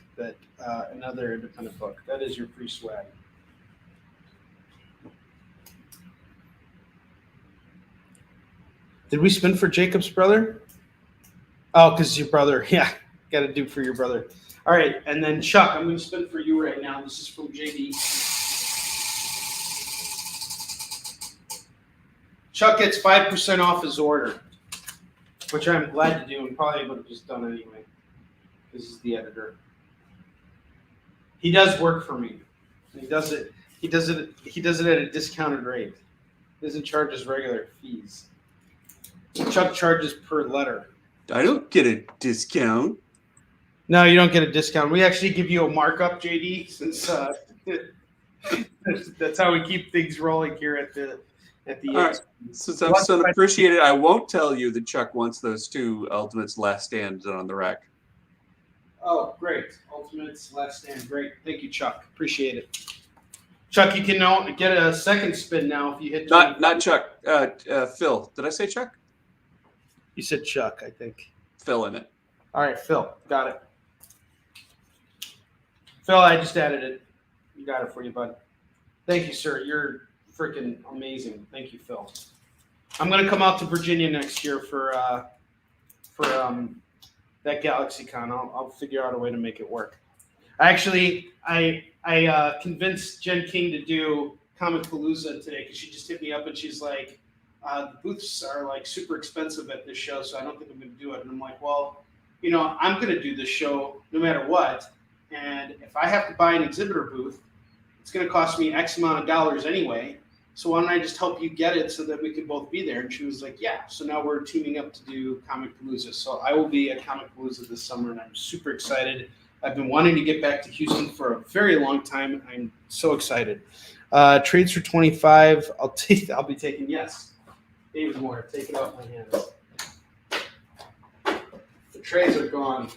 another independent book. That is your free swag. Did we spin for Jacob's brother? Oh, because your brother. Yeah, got to do for your brother. All right, and then Chuck, I'm going to spin for you right now. This is from JD. Chuck gets 5% off his order, which I'm glad to do and probably would have just done anyway. This is the editor. He does work for me. He does it at a discounted rate. He doesn't charge us regular fees. Chuck charges per letter. I don't get a discount. No, you don't get a discount. We actually give you a markup, JD, since that's how we keep things rolling here at the All right. Since I'm so appreciated, I won't tell you that Chuck wants those 2 Ultimates Last Stand on the rack. Oh, great. Ultimates Last Stand. Great. Thank you, Chuck. Appreciate it. Chuck, you can now get a second spin now if you hit. Not Chuck. Phil. Did I say Chuck? You said Chuck, I think. Phil in it. All right, Phil. Got it. Phil, I just added it. You got it for you, bud. Thank you, sir. You're freaking amazing. Thank you, Phil. I'm going to come out to Virginia next year for that GalaxyCon. I'll figure out a way to make it work. I convinced Jen King to do Comic Palooza today because she just hit me up and she's like, the booths are like super expensive at this show, so I don't think I'm going to do it. And I'm like, well, I'm going to do this show no matter what. And if I have to buy an exhibitor booth, it's going to cost me X amount of dollars anyway. so why don't I just help you get it so that we could both be there? And she was like, yeah. So now we're teaming up to do Comic Palooza. So I will be at Comic Palooza this summer, and I'm super excited. I've been wanting to get back to Houston for a very long time. I'm so excited. Trades for 25. I'll be taking, yes. David Moore, take it off my hands. The trades are gone.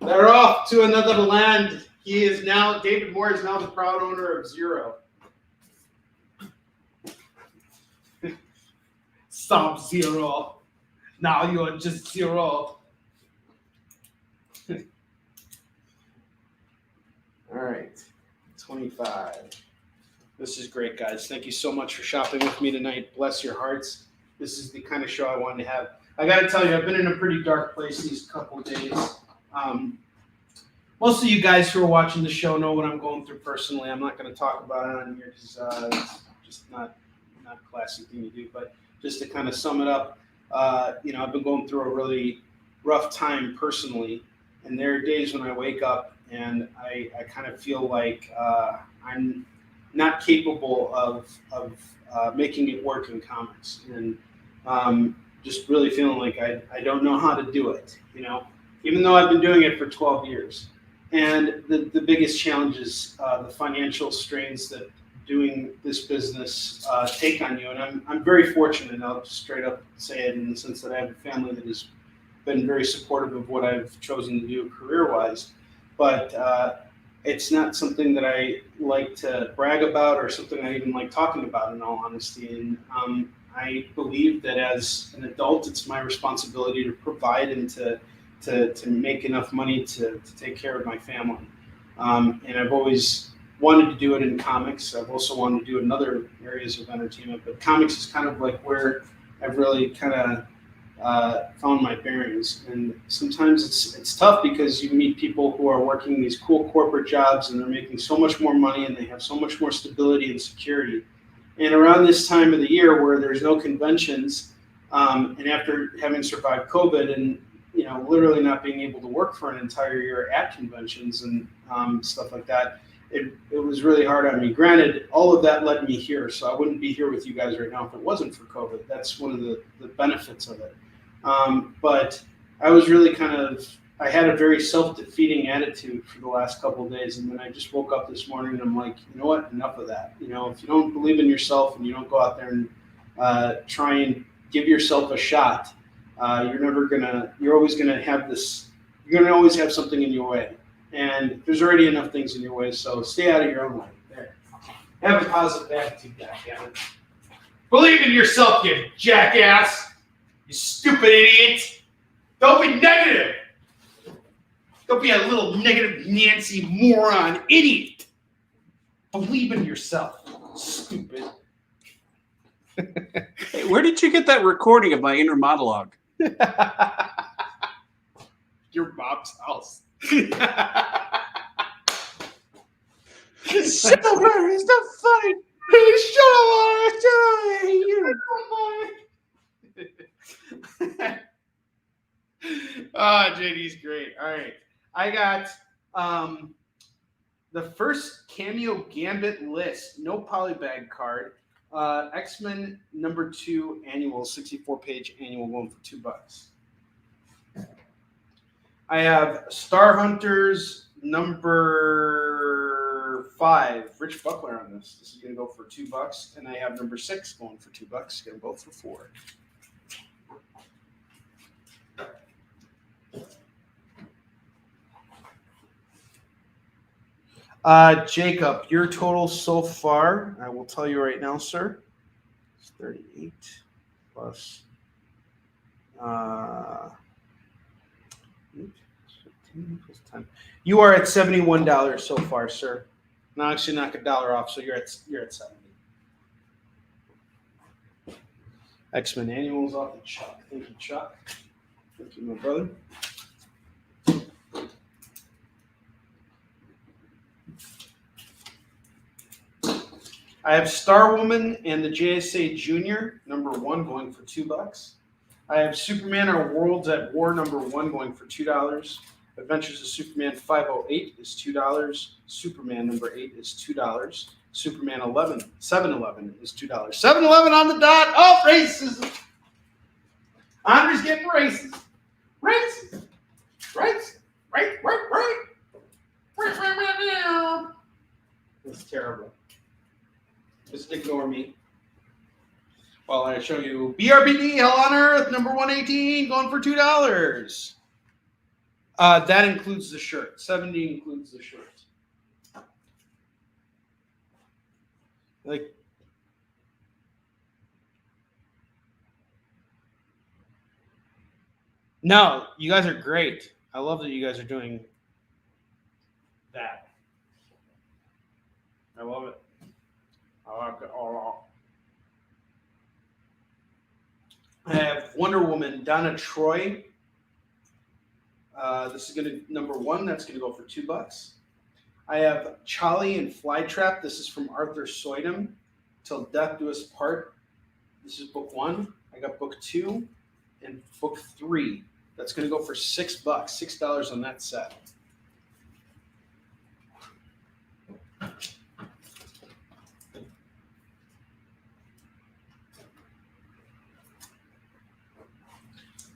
They're off to another land. David Moore is now the proud owner of Zero. Sub-Zero. Now you're just Zero. All right, 25. This is great, guys. Thank you so much for shopping with me tonight. Bless your hearts. This is the kind of show I wanted to have. I got to tell you, I've been in a pretty dark place these couple of days. Most of you guys who are watching the show know what I'm going through personally. I'm not going to talk about it on here because it's just not a classic thing to do. But just to kind of sum it up, I've been going through a really rough time personally. And there are days when I wake up and I kind of feel like I'm not capable of making it work in comics. And just really feeling like I don't know how to do it, even though I've been doing it for 12 years. And the biggest challenge is the financial strains that doing this business take on you. And I'm very fortunate, and I'll just straight up say it in the sense that I have a family that has been very supportive of what I've chosen to do career-wise. But it's not something that I like to brag about or something I even like talking about, in all honesty. And I believe that as an adult, it's my responsibility to provide and to make enough money to take care of my family. And I've always wanted to do it in comics. I've also wanted to do it in other areas of entertainment, but comics is kind of like where I've really kind of found my bearings. And sometimes it's tough because you meet people who are working these cool corporate jobs and they're making so much more money and they have so much more stability and security. And around this time of the year where there's no conventions, and after having survived COVID and literally not being able to work for an entire year at conventions and stuff like that, it was really hard on me. Granted, all of that led me here, so I wouldn't be here with you guys right now if it wasn't for COVID. That's one of the benefits of it. But I was really I had a very self-defeating attitude for the last couple of days, and then I just woke up this morning and I'm like, you know what, enough of that. If you don't believe in yourself and you don't go out there and try and give yourself a shot, you're always gonna have something in your way. And there's already enough things in your way, so stay out of your own way. There. Have a positive attitude, goddammit. Believe in yourself, you jackass. You stupid idiot. Don't be negative. Don't be a little negative Nancy moron idiot. Believe in yourself, stupid. Hey, where did you get that recording of my inner monologue? Your mom's house. Shut up, it's not funny. Shut up, JD's great. All right. I got the first Cameo Gambit list, no polybag card. X-Men #2 annual, 64-page annual, going for $2. I have Star Hunters #5, Rich Buckler on this. This is going to go for $2, and I have #6 going for $2. Get them both for $4. Jacob, your total so far, I will tell you right now, sir, it's 38 plus 15 plus 10. You are at $71 so far, sir. Now actually knock $1 off, so you're at 70. X-Men annuals off the Chuck. Thank you, Chuck. Thank you, my brother. I have Star Woman and the JSA Junior #1 going for $2. I have Superman Our Worlds at War #1 going for $2. Adventures of Superman 508 is $2. Superman #8 is $2. Superman 11, 7-Eleven is $2. 7-Eleven on the dot. Oh, racism. Onrie's getting racist. Racist. Right. That's terrible. Just ignore me. While I show you BRBD Hell on Earth number 118 going for $2. That includes the shirt. 70 includes the shirt. Like, no, you guys are great. I love that you guys are doing that. I love it. I like it all off. I have Wonder Woman, Donna Troy. This is going to number 1. That's going to go for $2. I have Charlie and Flytrap. This is from Arthur Soydam. Till Death Do Us Part. This is book 1. I got book 2 and book 3. That's going to go for $6. $6 on that set.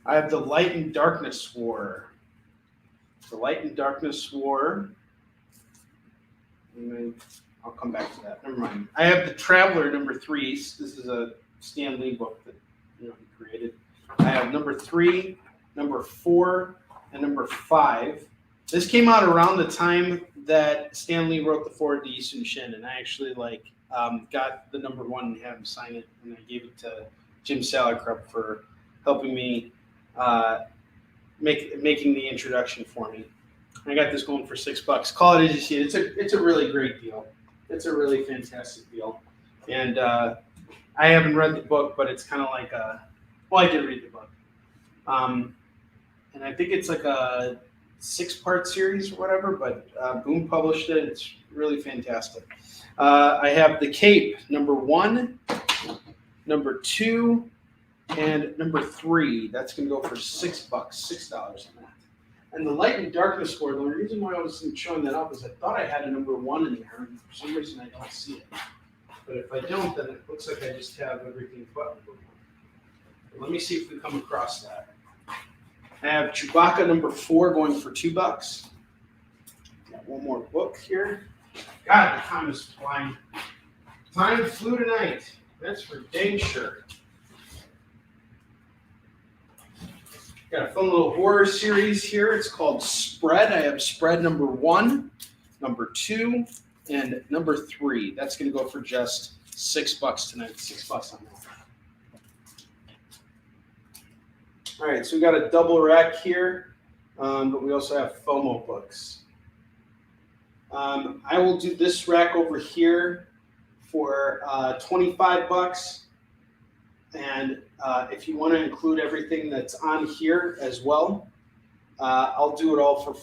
I have the Light and Darkness War. The Light and Darkness War. I'll come back to that. Never mind. I have the Traveler number 3. This is a Stan Lee book that he created. I have number 3, number 4, and number 5. This came out around the time that Stan Lee wrote the forward to Yi Sun Shin, and I actually got the number 1 and had him sign it, and I gave it to Jim Salicrup for helping me making the introduction for me. I got this going for $6. Call it as you see it. It's a really great deal. It's a really fantastic deal. And I haven't read the book, but it's kind of like I did read the book. And I think it's like a 6-part series or whatever, but Boom published it. It's really fantastic. I have The Cape, number 1, number 2, and number 3. That's going to go for $6, $6 on that. And the Light and Darkness War, the reason why I wasn't showing that up is I thought I had a number 1 in there, and for some reason I don't see it. But if I don't, then it looks like I just have everything but number 1. But let me see if we come across that. I have Chewbacca number 4 going for $2. Got one more book here. God, the time is flying. Time flew tonight. That's for dang sure. Got a fun little horror series here. It's called Spread. I have Spread number 1, number 2, and number 3. That's going to go for just $6 tonight. $6 on that. All right, so we got a double rack here, but we also have FOMO books. I will do this rack over here for $25. And if you want to include everything that's on here as well, I'll do it all for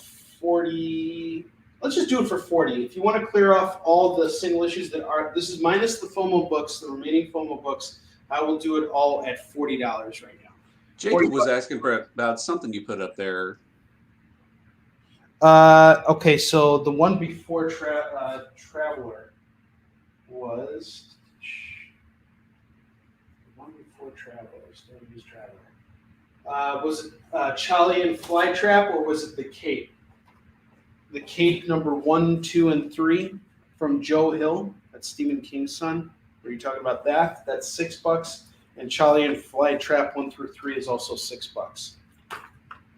$40. Let's just do it for $40. If you want to clear off all the single issues that are, this is minus the FOMO books, the remaining FOMO books, I will do it all at $40 right now. Jacob was asking about something you put up there. Okay, so the one before Traveler was... was it Charlie and Flytrap, or was it The Cape? The Cape number 1, 2, and 3 from Joe Hill. That's Stephen King's son. Are you talking about that? That's $6. And Charlie and Flytrap 1 through 3 is also $6.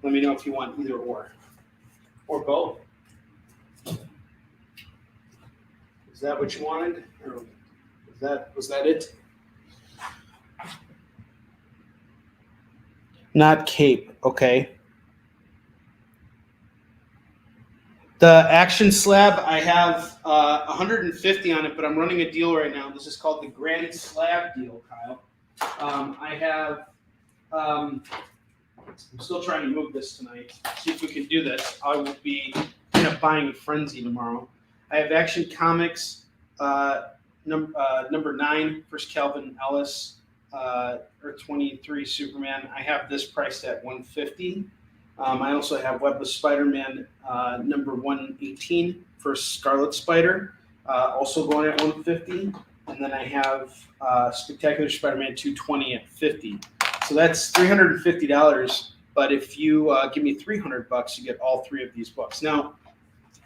Let me know if you want either or both. Is that what you wanted? Or was that it? Not Cape, okay. The Action Slab, I have 150 on it, but I'm running a deal right now. This is called the Grand Slab deal, Kyle. I have, I'm still trying to move this tonight. See if we can do this. I will be in a buying frenzy tomorrow. I have Action Comics, number 9, First Calvin Ellis. Earth 23 Superman. I have this priced at $150. I also have Web of Spider-Man number 118 for Scarlet Spider, also going at $150. And then I have Spectacular Spider-Man 220 at $50. So that's $350. But if you give me $300, you get all three of these books. Now,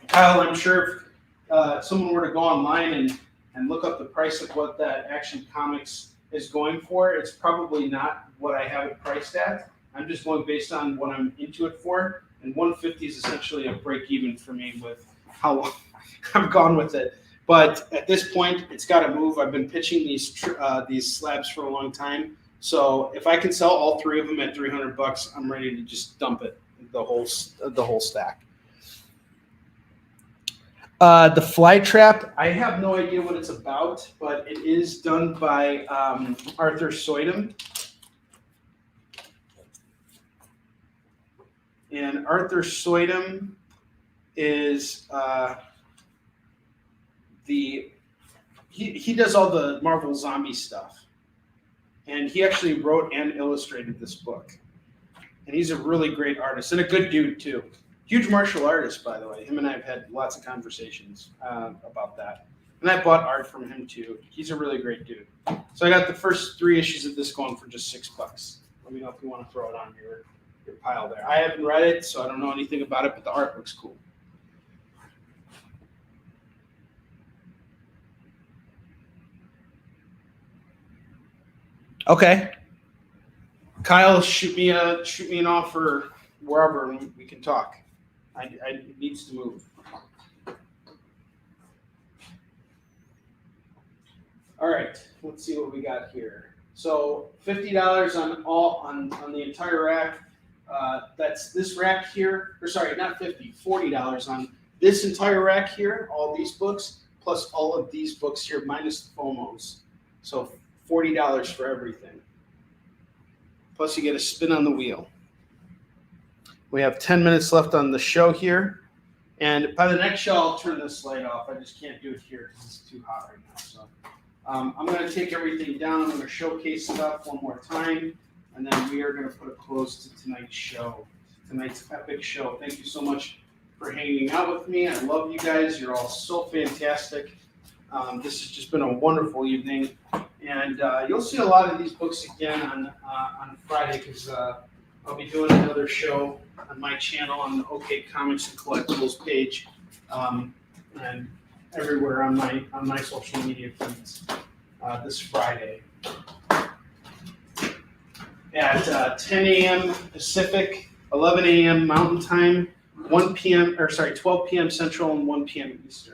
Kyle, I'm sure if someone were to go online and look up the price of what that Action Comics is going for, it's probably not what I have it priced at. I'm just going based on what I'm into it for. And 150 is essentially a break even for me with how long I've gone with it. But at this point, it's got to move. I've been pitching these slabs for a long time. So if I can sell all three of them at $300, I'm ready to just dump it, the whole stack. The Fly Trap, I have no idea what it's about, but it is done by Arthur Soydum. And Arthur Soydum is he does all the Marvel zombie stuff. And he actually wrote and illustrated this book. And he's a really great artist and a good dude, too. Huge martial artist, by the way. Him and I have had lots of conversations about that. And I bought art from him, too. He's a really great dude. So I got the first 3 issues of this going for just $6. Let me know if you want to throw it on your pile there. I haven't read it, so I don't know anything about it, but the art looks cool. Okay, Kyle, shoot me an offer wherever, and we can talk. It needs to move. All right, let's see what we got here. So $50 on the entire rack. That's this rack here. Or sorry, not 50. $40 on this entire rack here. All these books plus all of these books here minus the FOMOs. So $40 for everything. Plus you get a spin on the wheel. We have 10 minutes left on the show here. And by the next show, I'll turn this light off. I just can't do it here because it's too hot right now. So I'm going to take everything down. I'm going to showcase it up one more time. And then we are going to put a close to tonight's show, tonight's epic show. Thank you so much for hanging out with me. I love you guys. You're all so fantastic. This has just been a wonderful evening. And you'll see a lot of these books again on Friday because I'll be doing another show on my channel on the OK Comics and Collectibles page and everywhere on my social media feeds this Friday at 10 a.m. Pacific, 11 a.m. Mountain Time, 12 p.m. Central, and 1 p.m. Eastern.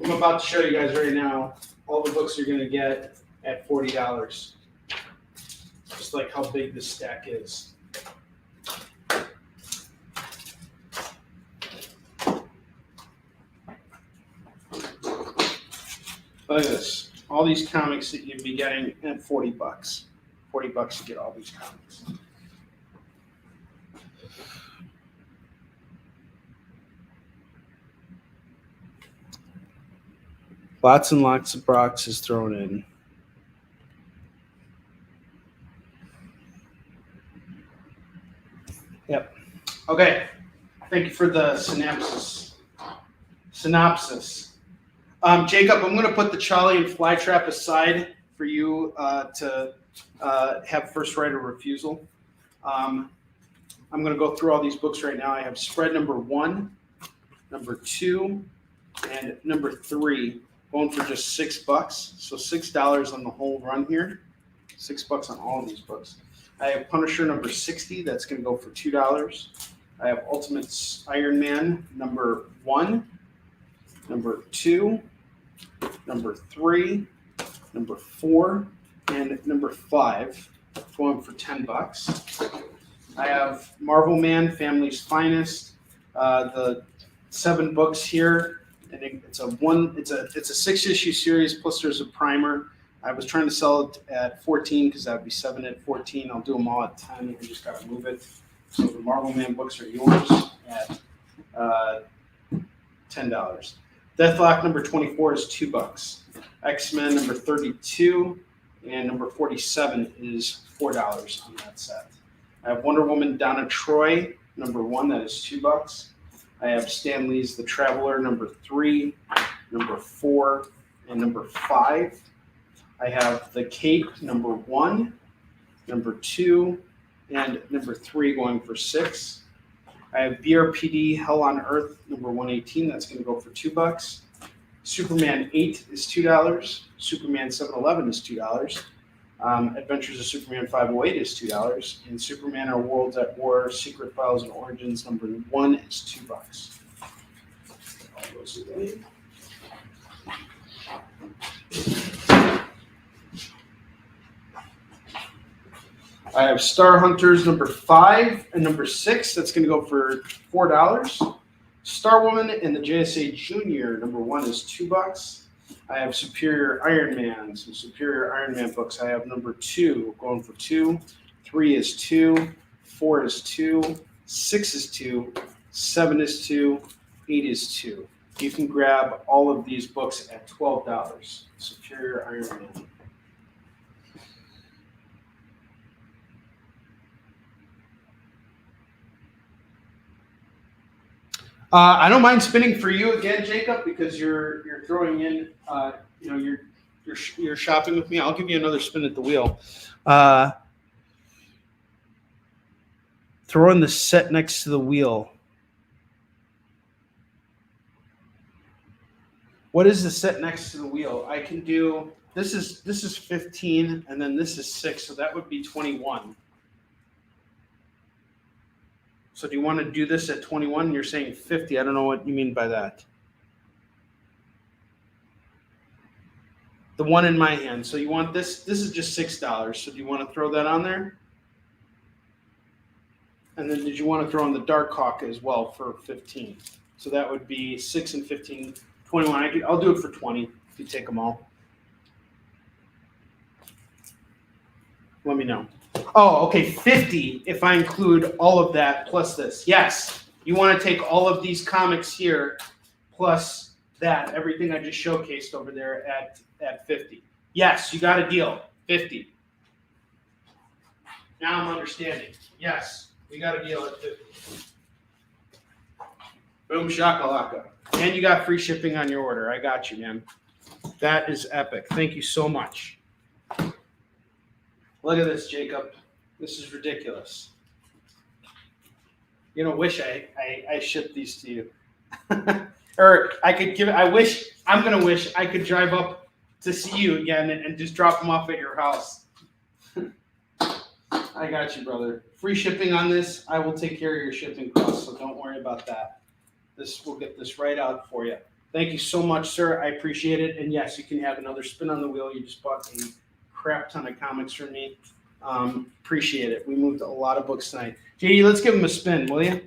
I'm about to show you guys right now all the books you're going to get at $40. Just like how big this stack is. Look at this. All these comics that you'd be getting at $40. $40 to get all these comics. Lots and lots of boxes thrown in. Yep. Okay. Thank you for the synopsis. Jacob, I'm going to put the Charlie and Flytrap aside for you to have first right of refusal. I'm going to go through all these books right now. I have spread number 1, number 2, and number 3 going for just $6. So $6 on the whole run here. $6 on all of these books. I have Punisher number 60. That's going to go for $2. I have Ultimate Iron Man number 1, number 2, number 3, number 4, and number 5 going for $10. I have Marvel Man, Family's Finest. The 7 books here. And it's a 6-issue series, plus there's a primer. I was trying to sell it at 14 because that would be 7 at 14. I'll do them all at 10. I just got to move it. So the Marvel Man books are yours at $10. Deathlock number 24 is $2. X-Men number 32 and number 47 is $4 on that set. I have Wonder Woman Donna Troy number 1, that is $2. I have Stan Lee's The Traveler, number 3, number 4, and number 5. I have The Cape, number 1, number 2, and number 3 going for $6. I have BRPD Hell on Earth, number 118. That's going to go for $2. Superman 8 is $2. Superman 711 is $2. Adventures of Superman 508 is $2. And Superman Our Worlds at War, Secret Files and Origins, number 1 is $2. All those away. I have Star Hunters number 5 and number 6. That's going to go for $4. Star Woman and the JSA Junior number 1 is $2. I have Superior Iron Man, some Superior Iron Man books. I have number 2 going for $2. 3 is $2. 4 is $2. 6 is $2. 7 is $2. 8 is $2. You can grab all of these books at $12. Superior Iron Man. I don't mind spinning for you again, Jacob, because you're throwing in, you're shopping with me. I'll give you another spin at the wheel. Throw in the set next to the wheel. What is the set next to the wheel? I can do this is 15, and then this is 6, so that would be 21. So do you want to do this at 21? You're saying 50. I don't know what you mean by that. The one in my hand. So you want this? This is just $6. So do you want to throw that on there? And then did you want to throw in the Dark Hawk as well for 15? So that would be 6 and 15, 21. I'll do it for 20 if you take them all. Let me know. Oh, okay, 50 if I include all of that plus this. Yes, you want to take all of these comics here plus that, everything I just showcased over there at 50. Yes, you got a deal, 50. Now I'm understanding. Yes, we got a deal at 50. Boom shakalaka. And you got free shipping on your order. I got you, man. That is epic. Thank you so much. Look at this, Jacob. This is ridiculous. You know, wish I shipped these to you. Or I could give it, I'm going to wish I could drive up to see you again and just drop them off at your house. I got you, brother. Free shipping on this. I will take care of your shipping costs, so don't worry about that. We'll get this right out for you. Thank you so much, sir. I appreciate it. And yes, you can have another spin on the wheel. You just bought a crap ton of comics from me. Appreciate it. We moved a lot of books tonight. JD, let's give him a spin, will you?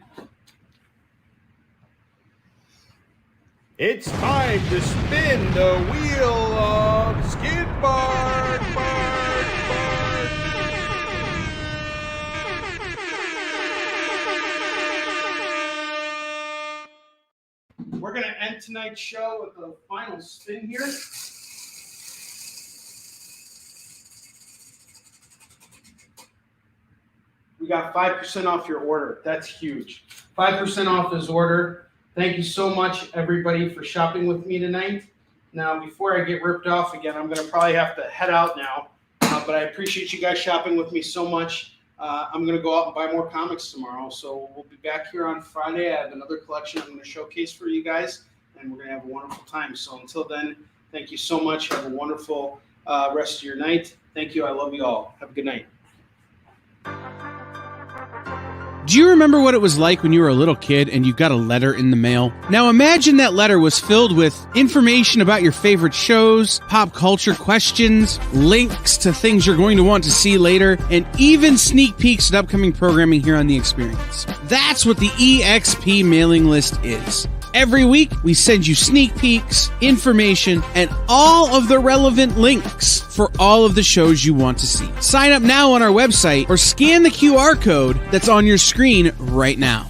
It's time to spin the wheel of Skid Bark. We're going to end tonight's show with the final spin here. We got 5% off your order. That's huge. 5% off his order. Thank you so much, everybody, for shopping with me tonight. Now, before I get ripped off again, I'm going to probably have to head out now. But I appreciate you guys shopping with me so much. I'm going to go out and buy more comics tomorrow. So we'll be back here on Friday. I have another collection I'm going to showcase for you guys. And we're going to have a wonderful time. So until then, thank you so much. Have a wonderful rest of your night. Thank you. I love you all. Have a good night. Do you remember what it was like when you were a little kid and you got a letter in the mail? Now imagine that letter was filled with information about your favorite shows, pop culture questions, links to things you're going to want to see later, and even sneak peeks at upcoming programming here on The Experience. That's what the EXP mailing list is. Every week, we send you sneak peeks, information, and all of the relevant links for all of the shows you want to see. Sign up now on our website or scan the QR code that's on your screen right now.